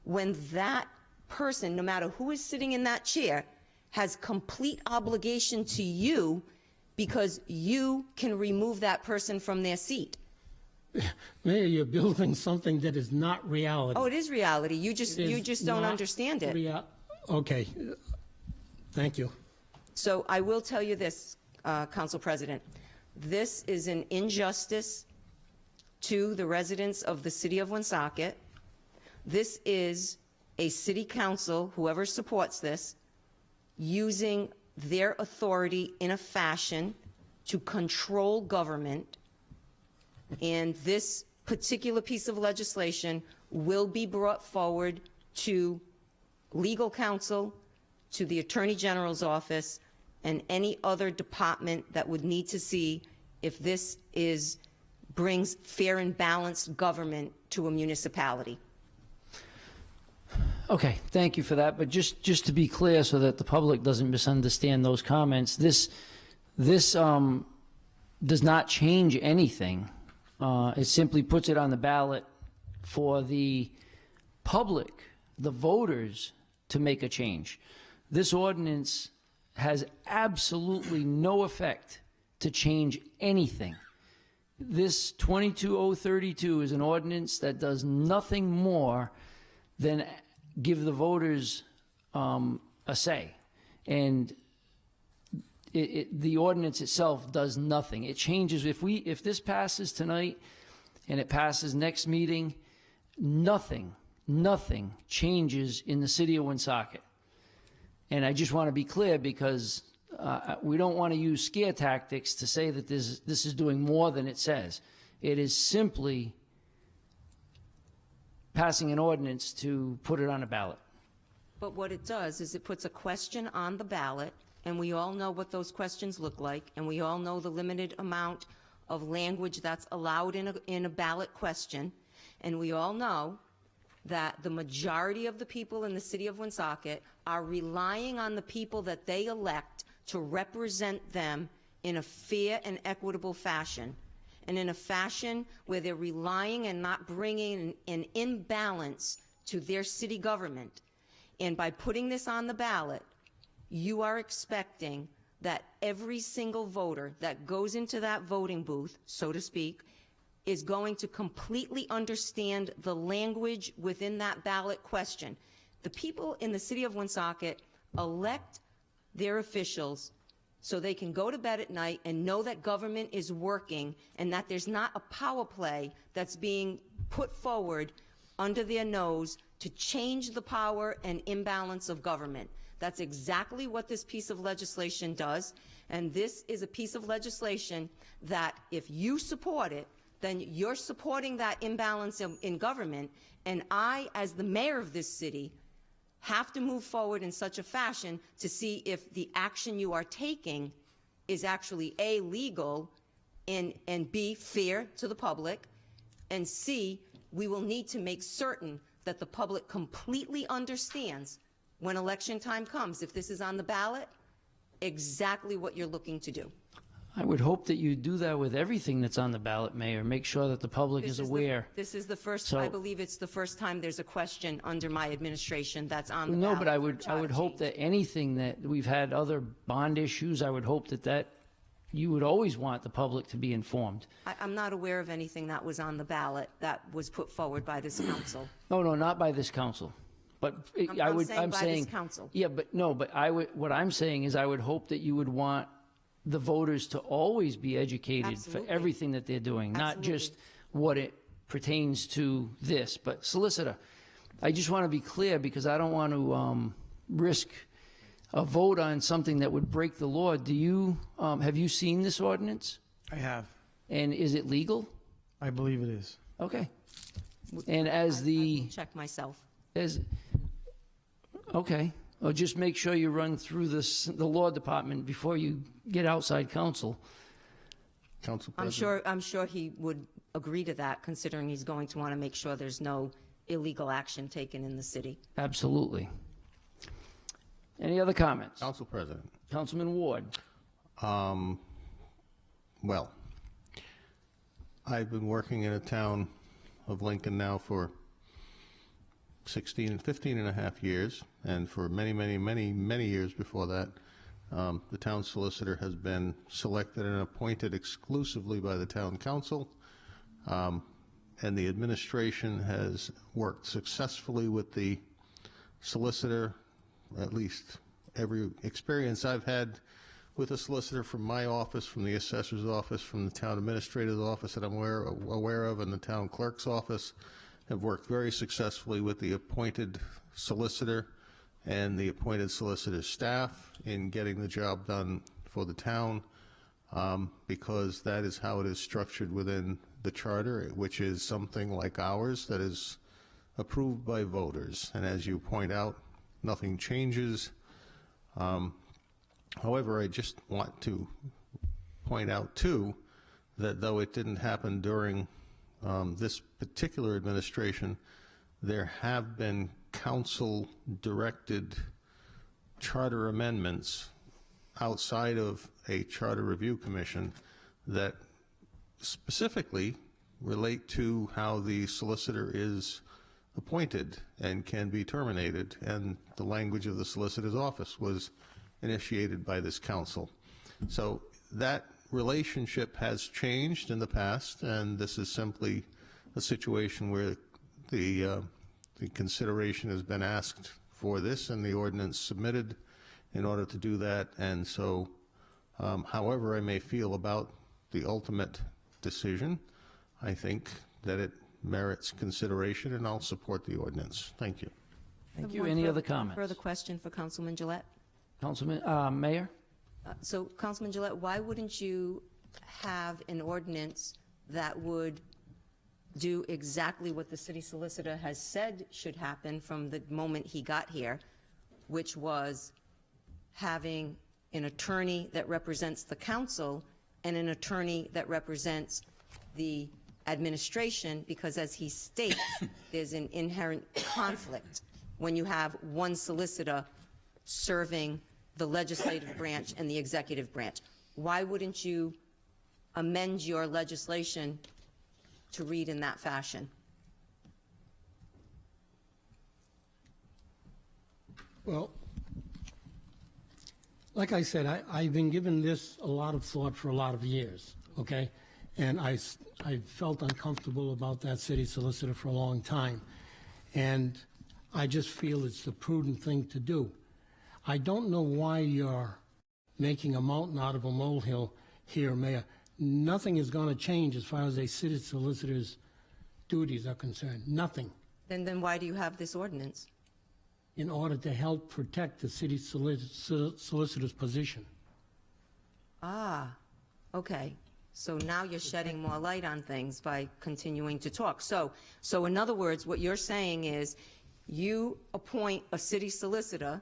M: when that person, no matter who is sitting in that chair, has complete obligation to you because you can remove that person from their seat.
C: Mayor, you're building something that is not reality.
M: Oh, it is reality. You just don't understand it.
C: Okay. Thank you.
M: So I will tell you this, Council President. This is an injustice to the residents of the city of Woonsocket. This is a city council, whoever supports this, using their authority in a fashion to control government. And this particular piece of legislation will be brought forward to legal counsel, to the Attorney General's office, and any other department that would need to see if this brings fair and balanced government to a municipality.
A: Okay, thank you for that. But just to be clear, so that the public doesn't misunderstand those comments, this does not change anything. It simply puts it on the ballot for the public, the voters, to make a change. This ordinance has absolutely no effect to change anything. This 22032 is an ordinance that does nothing more than give the voters a say. And the ordinance itself does nothing. It changes, if this passes tonight and it passes next meeting, nothing changes in the city of Woonsocket. And I just want to be clear, because we don't want to use scare tactics to say that this is doing more than it says. It is simply passing an ordinance to put it on a ballot.
M: But what it does is it puts a question on the ballot, and we all know what those questions look like, and we all know the limited amount of language that's allowed in a ballot question, and we all know that the majority of the people in the city of Woonsocket are relying on the people that they elect to represent them in a fair and equitable fashion, and in a fashion where they're relying and not bringing an imbalance to their city government. And by putting this on the ballot, you are expecting that every single voter that goes into that voting booth, so to speak, is going to completely understand the language within that ballot question. The people in the city of Woonsocket elect their officials so they can go to bed at night and know that government is working and that there's not a power play that's being put forward under their nose to change the power and imbalance of government. That's exactly what this piece of legislation does, and this is a piece of legislation that if you support it, then you're supporting that imbalance in government, and I, as the mayor of this city, have to move forward in such a fashion to see if the action you are taking is actually A, legal, and B, fair to the public, and C, we will need to make certain that the public completely understands when election time comes, if this is on the ballot, exactly what you're looking to do.
A: I would hope that you do that with everything that's on the ballot, Mayor. Make sure that the public is aware.
M: This is the first, I believe it's the first time there's a question under my administration that's on the
A: No,
M: ballot.
A: but I would hope that anything that we've had other bond issues, I would hope that you would always want the public to be informed.
M: I'm not aware of anything that was on the ballot that was put forward by this council.
A: No, not by this council. But
M: I'm saying this council.
A: Yeah, but no, but what I'm saying is I would hope that you would want the voters to always be educated
M: Absolutely.
A: for everything that they're doing, not
M: Absolutely.
A: just what it pertains to this. But Solicitor, I just want to be clear, because I don't want to risk a vote on something that would break the law. Do you have you seen this ordinance?
O: I have.
A: And is it legal?
O: I believe it is.
A: Okay. And as
M: I
A: the
M: will check myself.
A: Okay. Or just make sure you run through the law department before you get outside counsel.
I: Council President.
M: I'm sure he would agree to that, considering he's going to want to make sure there's no illegal action taken in the city.
A: Absolutely. Any other comments?
I: Council President.
A: Councilman Ward.
I: Well, I've been working in a town of Lincoln now for 15 and a half years, and for many, many, many, many years before that, the town solicitor has been selected and appointed exclusively by the town council, and the administration has worked successfully with the solicitor. At least every experience I've had with a solicitor from my office, from the assessor's office, from the town administrator's office that I'm aware of, and the town clerk's office, have worked very successfully with the appointed solicitor and the appointed solicitor's staff in getting the job done for the town, because that is how it is structured within the charter, which is something like ours that is approved by voters. And as you point out, nothing changes. However, I just want to point out, too, that though it didn't happen during this particular administration, there have been council-directed charter amendments outside of a charter review commission that specifically relate to how the solicitor is appointed and can be terminated, and the language of the solicitor's office was initiated by this council. So that relationship has changed in the past, and this is simply a situation where the consideration has been asked for this and the ordinance submitted in order to do that. And so, however I may feel about the ultimate decision, I think that it merits consideration, and I'll support the ordinance. Thank you.
A: Thank you. Any other comments?
M: Further question for Councilman Gillette?
A: Councilman, Mayor?
M: So, Councilman Gillette, why wouldn't you have an ordinance that would do exactly what the city solicitor has said should happen from the moment he got here, which was having an attorney that represents the council and an attorney that represents the administration, because as he states, there's an inherent conflict when you have one solicitor serving the legislative branch and the executive branch. Why wouldn't you amend your legislation to read in that fashion?
C: Well, like I said, I've been giving this a lot of thought for a lot of years, okay? And I felt uncomfortable about that city solicitor for a long time. And I just feel it's the prudent thing to do. I don't know why you're making a mountain out of a molehill here, Mayor. Nothing is going to change as far as a city solicitor's duties are concerned. Nothing.
M: Then why do you have this ordinance?
C: In order to help protect the city solicitor's position.
M: Ah, okay. So now you're shedding more light on things by continuing to talk. So in other words, what you're saying is you appoint a city solicitor,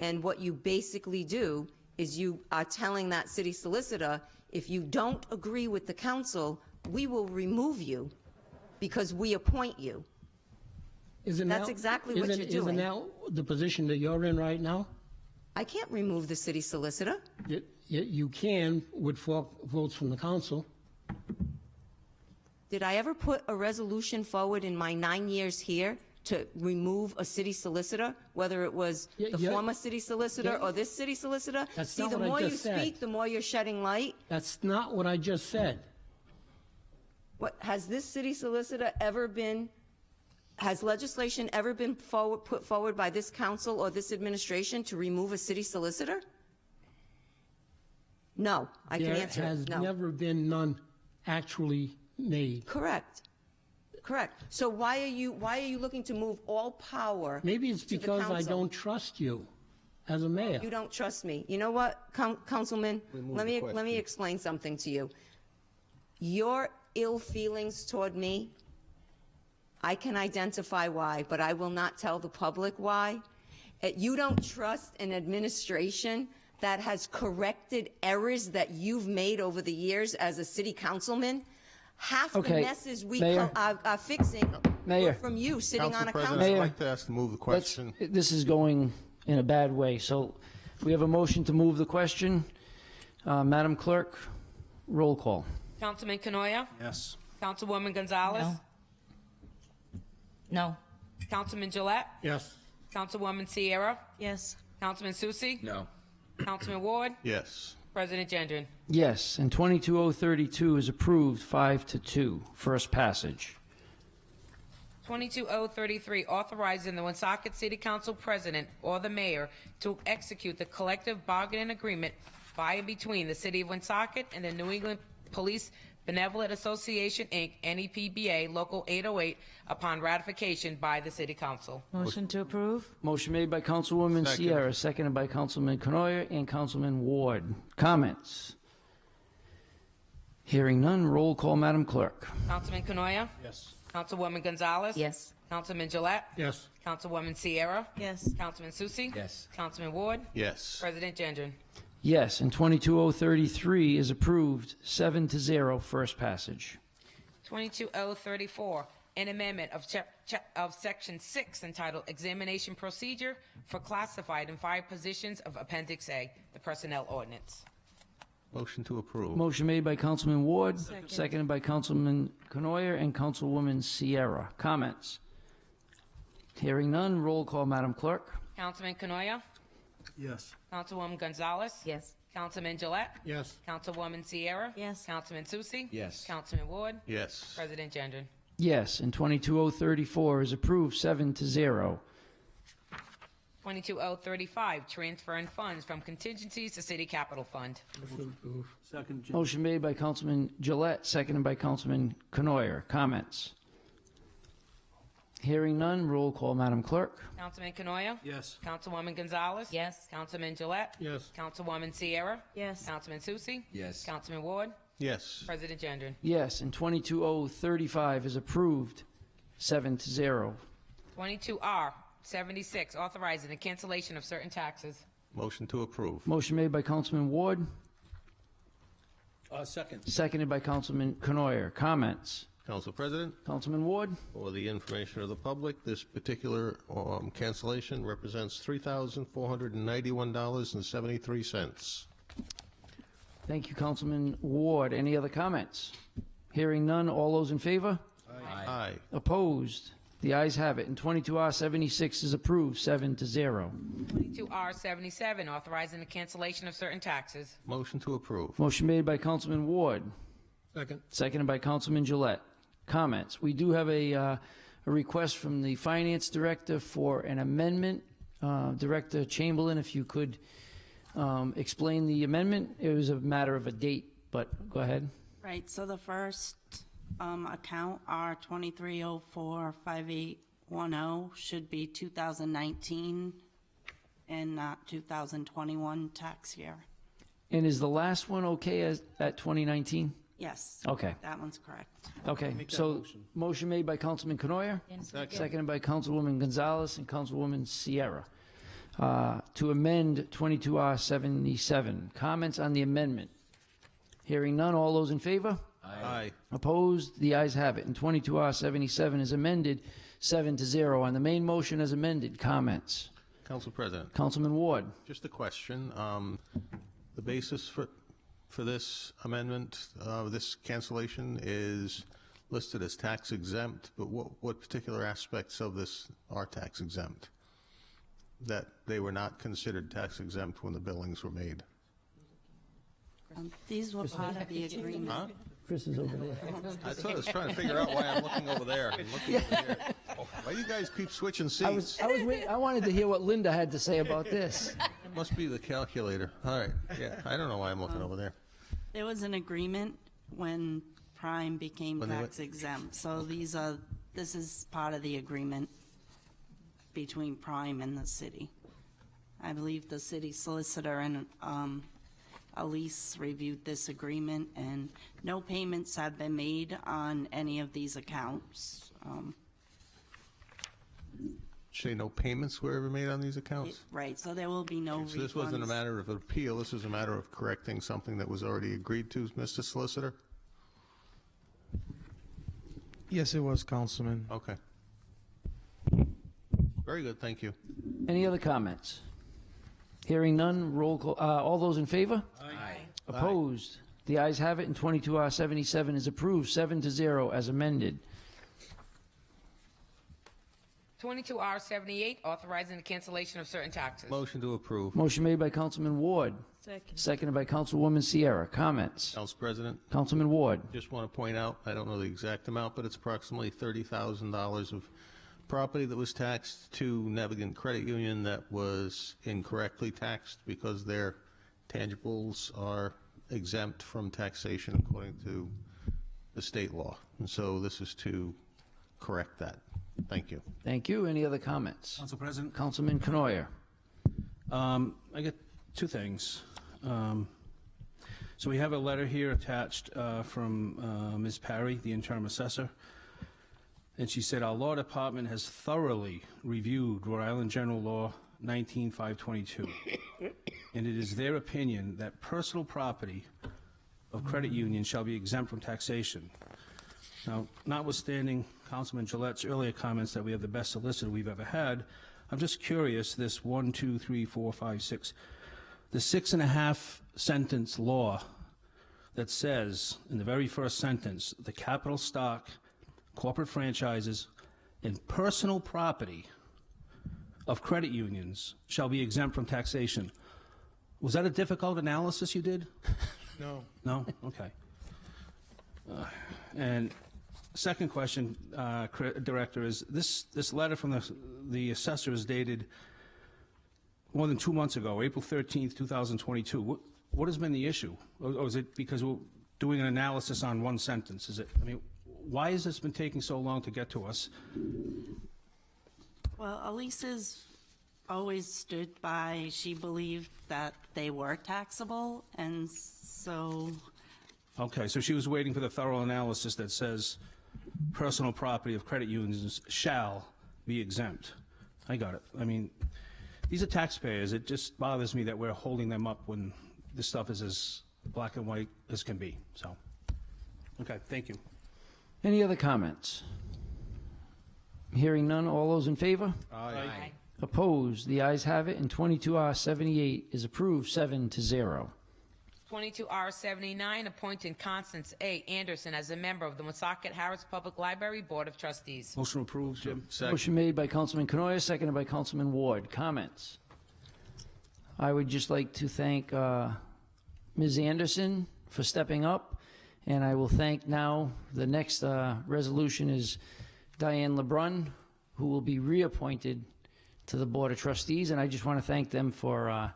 M: and what you basically do is you are telling that city solicitor, if you don't agree with the council, we will remove you because we appoint you. That's exactly what you're doing.
C: Isn't that the position that you're in right now?
M: I can't remove the city solicitor.
C: You can with 4 votes from the council.
M: Did I ever put a resolution forward in my 9 years here to remove a city solicitor, whether it was the former city solicitor or this city solicitor? See, the more you speak, the more you're shedding light.
C: That's not what I just said.
M: What, has this city solicitor ever been, has legislation ever been put forward by this council or this administration to remove a city solicitor? No, I can answer
C: There has
M: no.
C: never been none actually made.
M: Correct. Correct. So why are you looking to move all power?
C: Maybe it's
M: to the
C: because I
M: council?
C: don't trust you as a mayor.
M: You don't trust me. You know what, Councilman? Let me explain something to you. Your ill feelings toward me, I can identify why, but I will not tell the public why. You don't trust an administration that has corrected errors that you've made over the years as a city councilman. Half the messes we are fixing were from you sitting on a council.
I: I'd like to ask to move the question.
A: This is going in a bad way. So we have a motion to move the question. Madam Clerk, roll call.
B: Councilman Canoia?
L: Yes.
B: Councilwoman Gonzalez?
K: No.
B: Councilman Gillette?
C: Yes.
B: Councilwoman Sierra?
K: Yes.
B: Councilman Susie?
N: No.
B: Councilman Ward?
I: Yes.
B: President Gendron?
A: Yes, and 22032 is approved 5-2. First passage.
B: 22033, authorizing the Woonsocket City Council President or the Mayor to execute the collective bargaining agreement by and between the City of Woonsocket and the New England Police Benevolent Association, Inc., NEPBA, Local 808, upon ratification by the City Council.
K: Motion to approve?
A: Motion made by Councilwoman
I: Second.
A: Sierra, seconded by Councilman Conor and Councilman Ward. Comments? Hearing none, roll call, Madam Clerk.
B: Councilman Canoia?
L: Yes.
B: Councilwoman Gonzalez?
K: Yes.
B: Councilman Gillette?
C: Yes.
B: Councilwoman Sierra?
K: Yes.
B: Councilman Susie?
N: Yes.
B: Councilman Ward?
I: Yes.
B: President Gendron?
A: Yes, and 22033 is approved 7-0. First passage.
B: 22034, an amendment of Section 6 entitled Examination Procedure for Classified and Fire Positions of Appendix A, the Personnel Ordinance.
I: Motion to approve.
A: Motion made by Councilman Ward, seconded by Councilman Conor and Councilwoman Sierra. Comments? Hearing none, roll call, Madam Clerk.
B: Councilman Canoia?
L: Yes.
B: Councilwoman Gonzalez?
K: Yes.
B: Councilman Gillette?
C: Yes.
B: Councilwoman Sierra?
K: Yes.
B: Councilman Susie?
N: Yes.
B: Councilman Ward?
I: Yes.
B: President Gendron?
A: Yes, and 22034 is approved 7-0.
B: 22035, transferring funds from contingencies to City Capital Fund.
L: Second.
A: Motion made by Councilman Gillette, seconded by Councilman Conor. Comments? Hearing none, roll call, Madam Clerk.
B: Councilman Canoia?
L: Yes.
B: Councilwoman Gonzalez?
K: Yes.
B: Councilman Gillette?
C: Yes.
B: Councilwoman Sierra?
K: Yes.
B: Councilman Susie?
N: Yes.
B: Councilman Ward?
I: Yes.
B: President Gendron?
A: Yes, and 22035 is approved 7-0.
B: 22R 76, authorizing the cancellation of certain taxes.
I: Motion to approve.
A: Motion made by Councilman Ward,
L: Second.
A: seconded by Councilman Conor. Comments?
I: Council President,
A: Councilman Ward?
I: for the information of the public, this particular cancellation represents $3,491.73.
A: Thank you, Councilman Ward. Any other comments? Hearing none, all those in favor?
I: Aye.
A: Opposed? The ayes have it, and 22R 76 is approved 7-0.
B: 22R 77, authorizing the cancellation of certain taxes.
I: Motion to approve.
A: Motion made by Councilman Ward,
C: Second.
A: seconded by Councilman Gillette. Comments? We do have a request from the Finance Director for an amendment. Director Chamberlain, if you could explain the amendment. It was a matter of a date, but go ahead.
P: Right, so the first account, R 23045810, should be 2019 and not 2021 tax year.
A: And is the last one okay at 2019?
P: Yes.
A: Okay.
P: That one's correct.
A: Okay,
L: Make that
A: so
L: motion.
A: motion made by Councilman Conor, seconded by Councilwoman Gonzalez and Councilwoman Sierra to amend 22R 77. Comments on the amendment? Hearing none, all those in favor?
I: Aye.
A: Opposed? The ayes have it. And 22R 77 is amended 7-0. On the main motion as amended, comments?
I: Council President,
A: Councilman Ward.
I: just a question. The basis for this amendment, this cancellation is listed as tax exempt, but what particular aspects of this are tax exempt? That they were not considered tax exempt when the billings were made?
P: These were part of the agreement.
I: Huh?
A: Chris is over there.
I: That's what I was trying to figure out, why I'm looking over there and looking over here. Why you guys keep switching seats?
A: I wanted to hear what Linda had to say about this.
I: It must be the calculator. All right, yeah, I don't know why I'm looking over there.
P: There was an agreement when Prime became
I: When they
P: tax exempt, so this is part of the agreement between Prime and the city. I believe the city solicitor and Elise reviewed this agreement, and no payments have been made on any of these accounts.
I: Say no payments were ever made on these accounts?
P: Right, so there will be no refunds.
I: So this wasn't a matter of appeal, this is a matter of correcting something that was already agreed to, Mr. Solicitor?
O: Yes, it was, Councilman.
I: Okay. Very good, thank you.
A: Any other comments? Hearing none, roll call. All those in favor?
N: Aye.
A: Opposed? The ayes have it, and 22R 77 is approved 7-0 as amended.
B: 22R78, authorizing the cancellation of certain taxes.
I: Motion to approve.
A: Motion made by Councilman Ward. Seconded by Councilwoman Sierra. Comments?
I: Council President,
A: Councilman Ward.
I: just want to point out, I don't know the exact amount, but it's approximately $30,000 of property that was taxed to Navigant Credit Union that was incorrectly taxed because their tangibles are exempt from taxation according to the state law. And so this is to correct that. Thank you.
A: Thank you. Any other comments?
L: Council President?
A: Councilman Conor.
L: I got two things. So we have a letter here attached from Ms. Parry, the interim assessor. And she said, our law department has thoroughly reviewed Rhode Island General Law 19522. And it is their opinion that personal property of credit unions shall be exempt from taxation. Now, notwithstanding Councilman Gillette's earlier comments that we have the best solicitor we've ever had, I'm just curious, this 1, 2, 3, 4, 5, 6, the 6.5 sentence law that says in the very first sentence, the capital stock, corporate franchises, and personal property of credit unions shall be exempt from taxation. Was that a difficult analysis you did?
O: No.
L: No? Okay. And second question, Director, is this letter from the assessor is dated more than 2 months ago, April 13th, 2022. What has been the issue? Or is it because we're doing an analysis on one sentence? Is it, I mean, why has this been taking so long to get to us?
P: Well, Elisa's always stood by, she believed that they were taxable, and so...
L: Okay, so she was waiting for the thorough analysis that says personal property of credit unions shall be exempt. I got it. I mean, these are taxpayers. It just bothers me that we're holding them up when this stuff is as black and white as can be. So, okay, thank you.
A: Any other comments? Hearing none, all those in favor?
N: Aye.
A: Opposed? The ayes have it, and 22R78 is approved 7-0.
B: 22R79, appointing Constance A. Anderson as a member of the Woonsocket Harris Public Library Board of Trustees.
L: Motion approved, Jim.
A: Motion made by Councilman Conor, seconded by Councilman Ward. Comments? I would just like to thank Ms. Anderson for stepping up, and I will thank now, the next resolution is Diane Lebrun, who will be reappointed to the Board of Trustees, and I just want to thank them for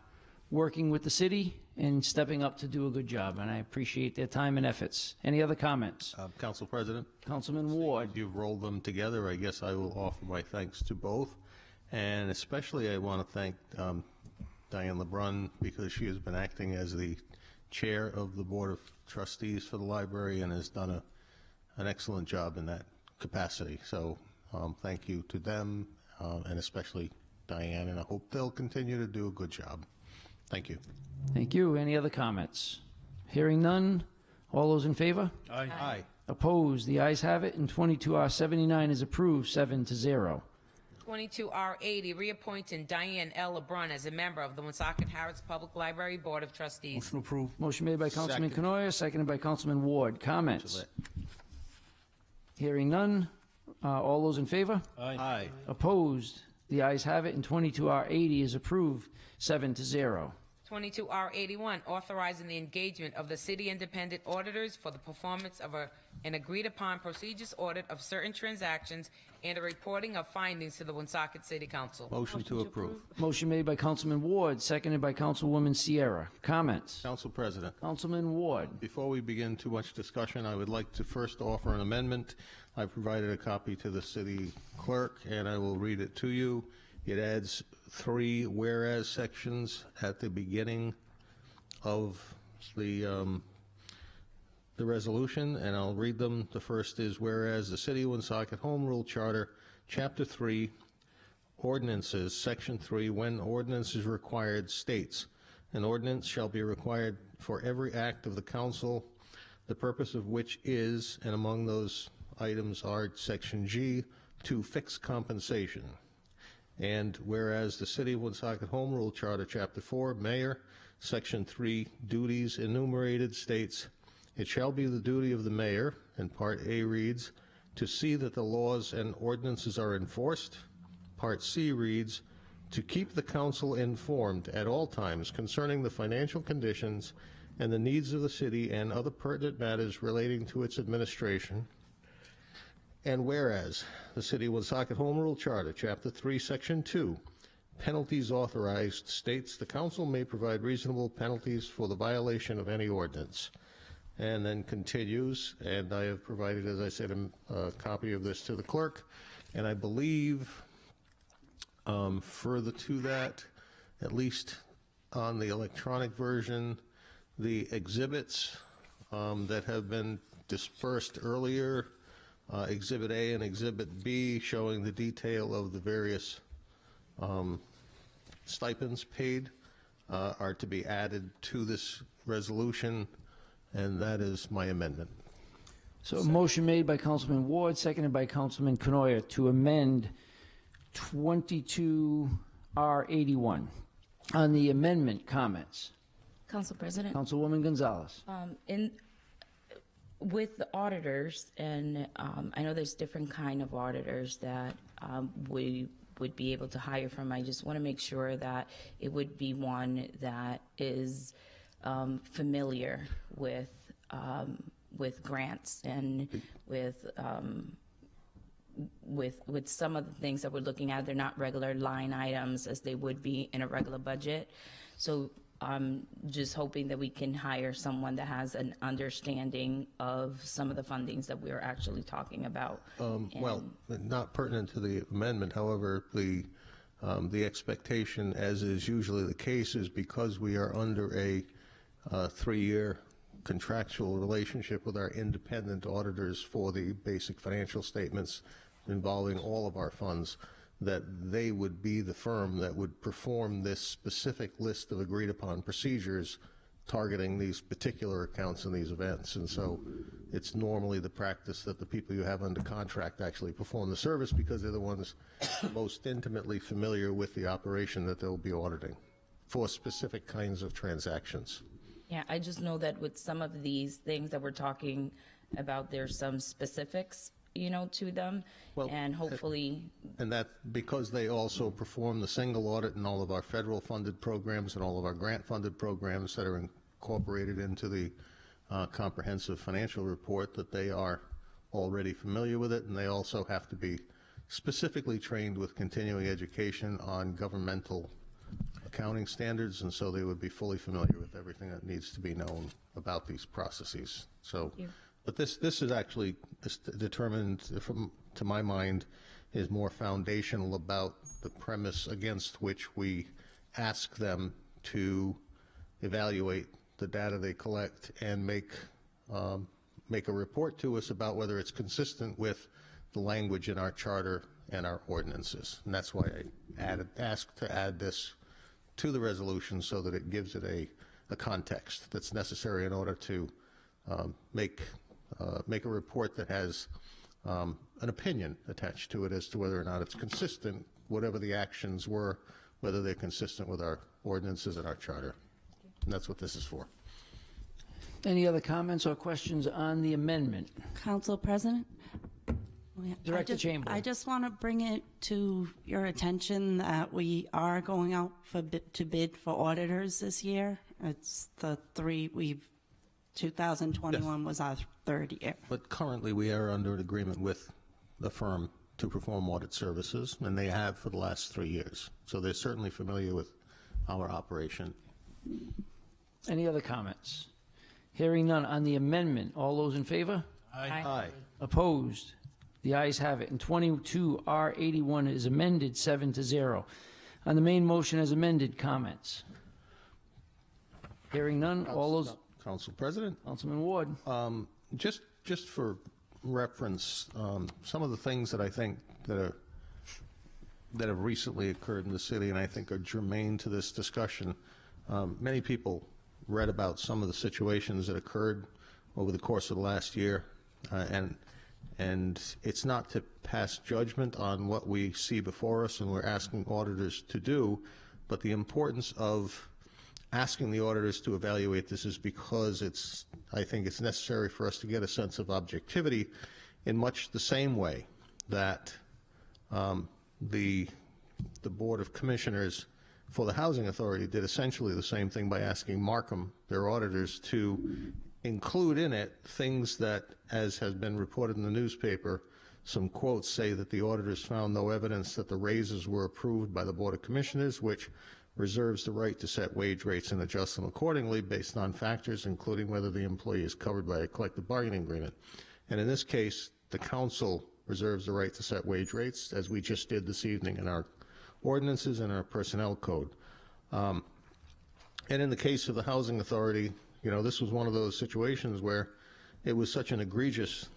A: working with the city and stepping up to do a good job, and I appreciate their time and efforts. Any other comments?
I: Council President,
A: Councilman Ward.
I: you've rolled them together. I guess I will offer my thanks to both. And especially I want to thank Diane Lebrun because she has been acting as the chair of the Board of Trustees for the library and has done an excellent job in that capacity. So thank you to them and especially Diane, and I hope they'll continue to do a good job. Thank you.
A: Thank you. Any other comments? Hearing none, all those in favor?
L: Aye.
I: Aye.
A: Opposed? The ayes have it, and 22R79 is approved 7-0.
B: 22R80, reappointing Diane L. Lebrun as a member of the Woonsocket Harris Public Library Board of Trustees.
L: Motion approved.
A: Motion made by Councilman
I: Second.
A: Conor, seconded by Councilman Ward. Comments? Hearing none, all those in favor?
I: Aye.
A: Opposed? The ayes have it, and 22R80 is approved 7-0.
B: 22R81, authorizing the engagement of the city independent auditors for the performance of an agreed-upon procedures audit of certain transactions and a reporting of findings to the Woonsocket City Council.
I: Motion to approve.
A: Motion made by Councilman Ward, seconded by Councilwoman Sierra. Comments?
I: Council President,
A: Councilman Ward.
I: before we begin too much discussion, I would like to first offer an amendment. I provided a copy to the city clerk, and I will read it to you. It adds 3 whereas sections at the beginning of the resolution, and I'll read them. The first is, whereas the City of Woonsocket Home Rule Charter, Chapter 3, Ordinances, Section 3, when ordinance is required, states, an ordinance shall be required for every act of the council, the purpose of which is, and among those items are Section G, to fix compensation. And whereas the City of Woonsocket Home Rule Charter, Chapter 4, Mayor, Section 3, duties enumerated states, it shall be the duty of the mayor, and Part A reads, to see that the laws and ordinances are enforced, Part C reads, "To keep the council informed at all times concerning the financial conditions and the needs of the city and other pertinent matters relating to its administration." And whereas the City of Woonsocket Home Rule Charter, Chapter 3, Section 2, penalties authorized, states the council may provide reasonable penalties for the violation of any ordinance. And then continues, and I have provided, as I said, a copy of this to the clerk, and I believe further to that, at least on the electronic version, the exhibits that have been dispersed earlier, Exhibit A and Exhibit B, showing the detail of the various stipends paid, are to be added to this resolution, and that is my amendment.
A: So a motion made by Councilman Ward, seconded by Councilman Conor to amend 22R81. On the amendment, comments?
K: Council President?
A: Councilwoman Gonzalez.
K: With the auditors, and I know there's different kind of auditors that we would be able to hire from. I just want to make sure that it would be one that is familiar with grants and with some of the things that we're looking at. They're not regular line items as they would be in a regular budget. So I'm just hoping that we can hire someone that has an understanding of some of the fundings that we're actually talking about.
I: Well, not pertinent to the amendment, however, the expectation, as is usually the case, is because we are under a 3-year contractual relationship with our independent auditors for the basic financial statements involving all of our funds, that they would be the firm that would perform this specific list of agreed upon procedures targeting these particular accounts and these events. And so it's normally the practice that the people you have under contract actually perform the service because they're the ones most intimately familiar with the operation that they'll be auditing for specific kinds of transactions.
K: Yeah, I just know that with some of these things that we're talking about, there's some specifics, to them, and hopefully. And
A: Any other comments or questions on the amendment?
P: Council President?
A: Director Chamberlain.
P: I just want to bring it to your attention that we are going out to bid for auditors this year. It's 2021 was our 3rd year.
I: But currently we are under an agreement with the firm to perform audit services, and they have for the last 3 years. So they're certainly familiar with our operation.
A: Any other comments? Hearing none on the amendment. All those in favor?
I: Aye.
A: Opposed? The ayes have it. And 22R81 is amended 7-0. On the main motion as amended, comments? Hearing none. All those.
I: Council President.
A: Councilman Ward.
I: Just for reference, some of the things that I think that have recently occurred in the city and I think are germane to this discussion. Many people read about some of the situations that occurred over the course of the last year, and it's not to pass judgment on what we see before us and we're asking auditors to do, but the importance of asking the auditors to evaluate this is because I think it's necessary for us to get a sense of objectivity in much the same way that the the Board of Commissioners for the Housing Authority did essentially the same thing by asking Markham, their auditors, to include in it things that, as has been reported in the newspaper, some quotes say that the auditors found no evidence that the raises were approved by the Board of Commissioners, which reserves the right to set wage rates and adjust them accordingly based on factors including whether the employee is covered by a collective bargaining agreement. And in this case, the council reserves the right to set wage rates, as we just did this evening in our ordinances and our personnel code. And in the case of the Housing Authority, you know, this was one of those situations where it was such an egregious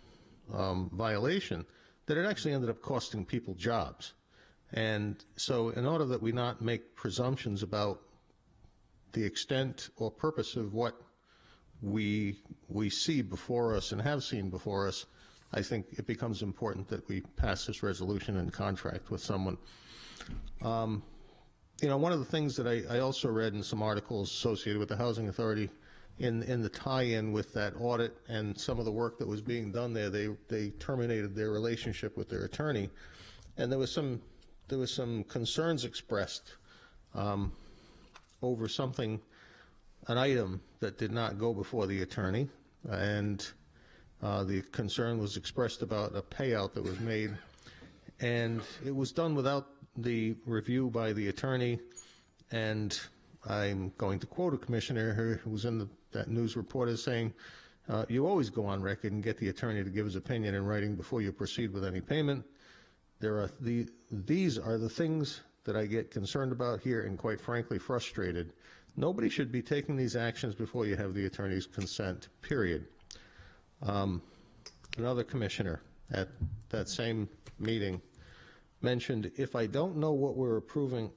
I: violation that it actually ended up costing people jobs. And so in order that we not make presumptions about the extent or purpose of what we see before us and have seen before us, I think it becomes important that we pass this resolution in contract with someone. You know, one of the things that I also read in some articles associated with the Housing Authority in the tie-in with that audit and some of the work that was being done there, they terminated their relationship with their attorney, and there was some concerns expressed over an item that did not go before the attorney, and the concern was expressed about a payout that was made, and it was done without the review by the attorney. And I'm going to quote a commissioner who was in that news report as saying, you always go on record and get the attorney to give his opinion in writing before you proceed with any payment. These are the things that I get concerned about here and, quite frankly, frustrated. Nobody should be taking these actions before you have the attorney's consent, period. Another commissioner at that same meeting mentioned, if I don't know what we're approving,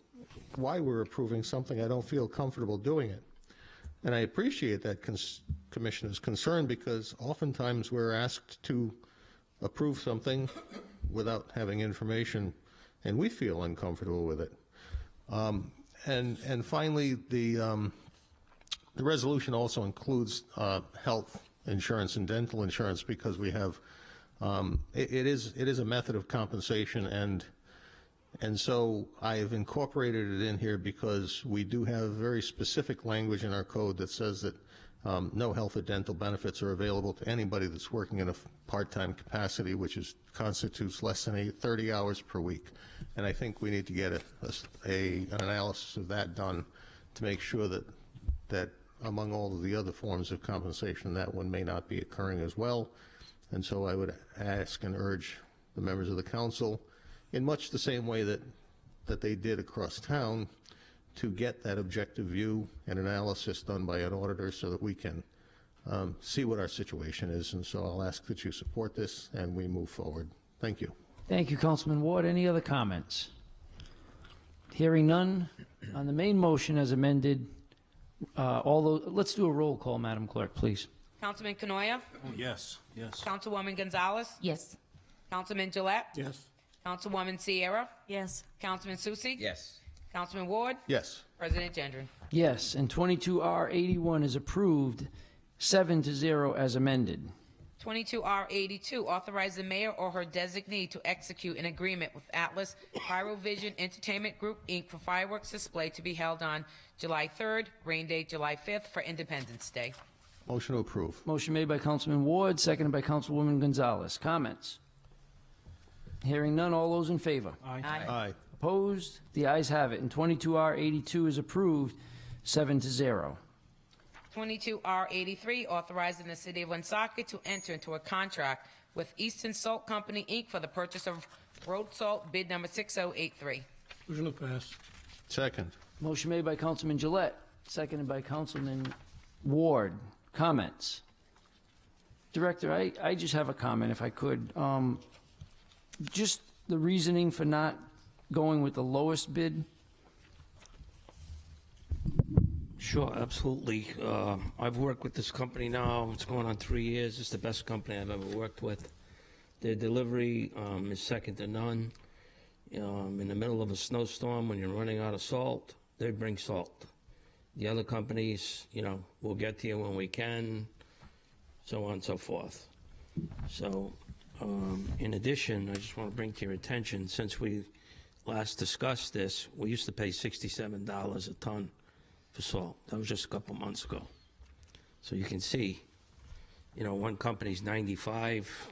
I: why we're approving something, I don't feel comfortable doing it. And I appreciate that commissioner's concern, because oftentimes we're asked to approve something without having information, and we feel uncomfortable with it. And finally, the resolution also includes health insurance and dental insurance, because we have it is a method of compensation, and so I've incorporated it in here because we do have very specific language in our code that says that no health or dental benefits are available to anybody that's working in a part-time capacity, which constitutes less than 30 hours per week. And I think we need to get an analysis of that done to make sure that among all of the other forms of compensation, that one may not be occurring as well. And so I would ask and urge the members of the council, in much the same way that they did across town, to get that objective view and analysis done by an auditor so that we can see what our situation is. And so I'll ask that you support this and we move forward. Thank you.
A: Thank you, Councilman Ward. Any other comments? Hearing none, on the main motion as amended, let's do a roll call, Madam Clerk, please.
B: Councilman Conor?
L: Yes, yes.
B: Councilwoman Gonzalez?
K: Yes.
B: Councilman Gillette?
C: Yes.
B: Councilwoman Sierra?
P: Yes.
B: Councilman Susi?
N: Yes.
B: Councilman Ward?
I: Yes.
B: President Gendron?
A: Yes, and 22R81 is approved 7-0 as amended.
B: 22R82, authorize the mayor or her designee to execute an agreement with Atlas Pyrovision Entertainment Group, Inc. for fireworks display to be held on July 3rd, rain date July 5th, for Independence Day.
I: Motion to approve.
A: Motion made by Councilman Ward, seconded by Councilwoman Gonzalez. Comments? Hearing none, all those in favor?
P: Aye.
I: Aye.
A: Opposed? The ayes have it, and 22R82 is approved 7-0.
B: 22R83, authorizing the city of Winsock to enter into a contract with Eastern Salt Company, Inc. for the purchase of road salt, bid number 6083.
C: Motion to pass.
I: Second.
A: Motion made by Councilman Gillette, seconded by Councilman Ward. Comments? Director, I just have a comment, if I could. Just the reasoning for not going with the lowest bid.
H: Sure, absolutely. I've worked with this company now, it's going on 3 years. It's the best company I've ever worked with. Their delivery is second to none. In the middle of a snowstorm, when you're running out of salt, they bring salt. The other companies, we'll get to you when we can, so on and so forth. So, in addition, I just want to bring to your attention, since we last discussed this, we used to pay $67 a ton for salt. That was just a couple months ago. So you can see, one company's 95,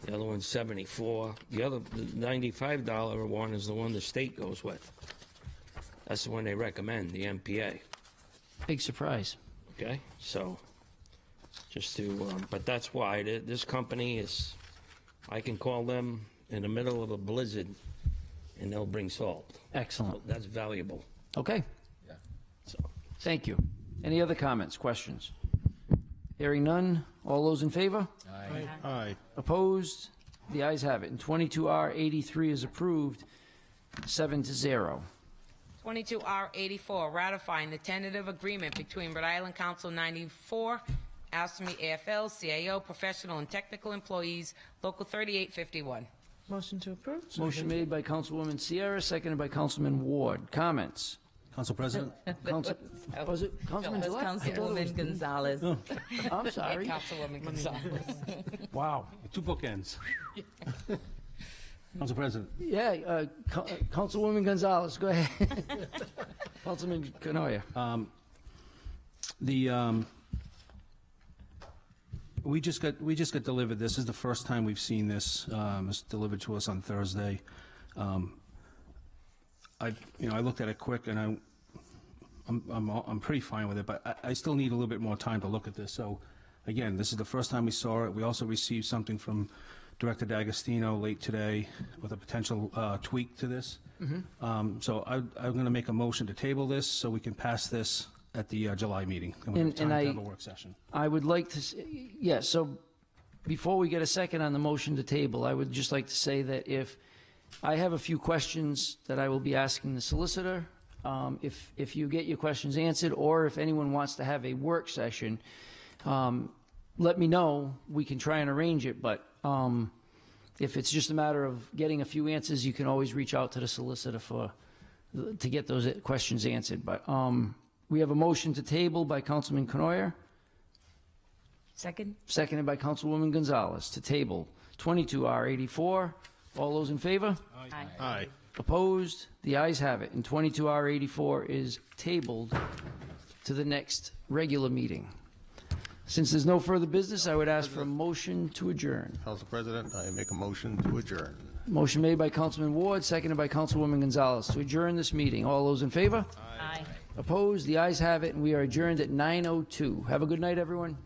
H: the other one's 74. The $95 one is the one the state goes with. That's the one they recommend, the MPA.
A: Big surprise.
H: Okay, so just to, but that's why this company is, I can call them in the middle of a blizzard and they'll bring salt.
A: Excellent.
H: So that's valuable.
A: Okay.
N: Yeah.
H: So,
A: Thank you. Any other comments, questions? Hearing none. All those in favor?
N: Aye.
I: Aye.
A: Opposed? The ayes have it. And 22R83 is approved, 7-0.
B: 22R84, ratifying the tentative agreement between Rhode Island Council 94, ASME AFL, CAO, professional and technical employees, Local 3851.
Q: Motion to approve?
A: Motion made by Councilwoman Sierra, seconded by Councilman Ward. Comments?
L: Council President?
A: Was it Councilman
K: That's
A: Gillette?
K: Councilwoman Gonzalez.
A: I'm sorry.
B: Councilwoman Gonzalez.
A: Wow.
L: Two bookends. Council President?
A: Yeah, Councilwoman Gonzalez, go ahead. Councilman Conor.
L: We just got delivered. This is the first time we've seen this. It's delivered to us on Thursday. I looked at it quick, and I'm pretty fine with it, but I still need a little bit more time to look at this. So, again, this is the first time we saw it. We also received something from Director D'Agostino late today with a potential tweak to this. So I'm going to make a motion to table this so we can pass this at the July meeting, and we have time to have a work session.
A: I would like to, so before we get a second on the motion to table, I would just like to say that if I have a few questions that I will be asking the solicitor, if you get your questions answered, or if anyone wants to have a work session, let me know. We can try and arrange it, but if it's just a matter of getting a few answers, you can always reach out to the solicitor to get those questions answered. But we have a motion to table by Councilman Conor,
K: Second?
A: seconded by Councilwoman Gonzalez, to table 22R84. All those in favor?
K: Aye.
I: Aye.
A: Opposed? The ayes have it, and 22R84 is tabled to the next regular meeting. Since there's no further business, I would ask for a motion to adjourn.
I: Council President, I make a motion to adjourn.
A: Motion made by Councilman Ward, seconded by Councilwoman Gonzalez to adjourn this meeting. All those in favor?
K: Aye.
A: Opposed? The ayes have it, and we are adjourned at 9:02. Have a good night, everyone.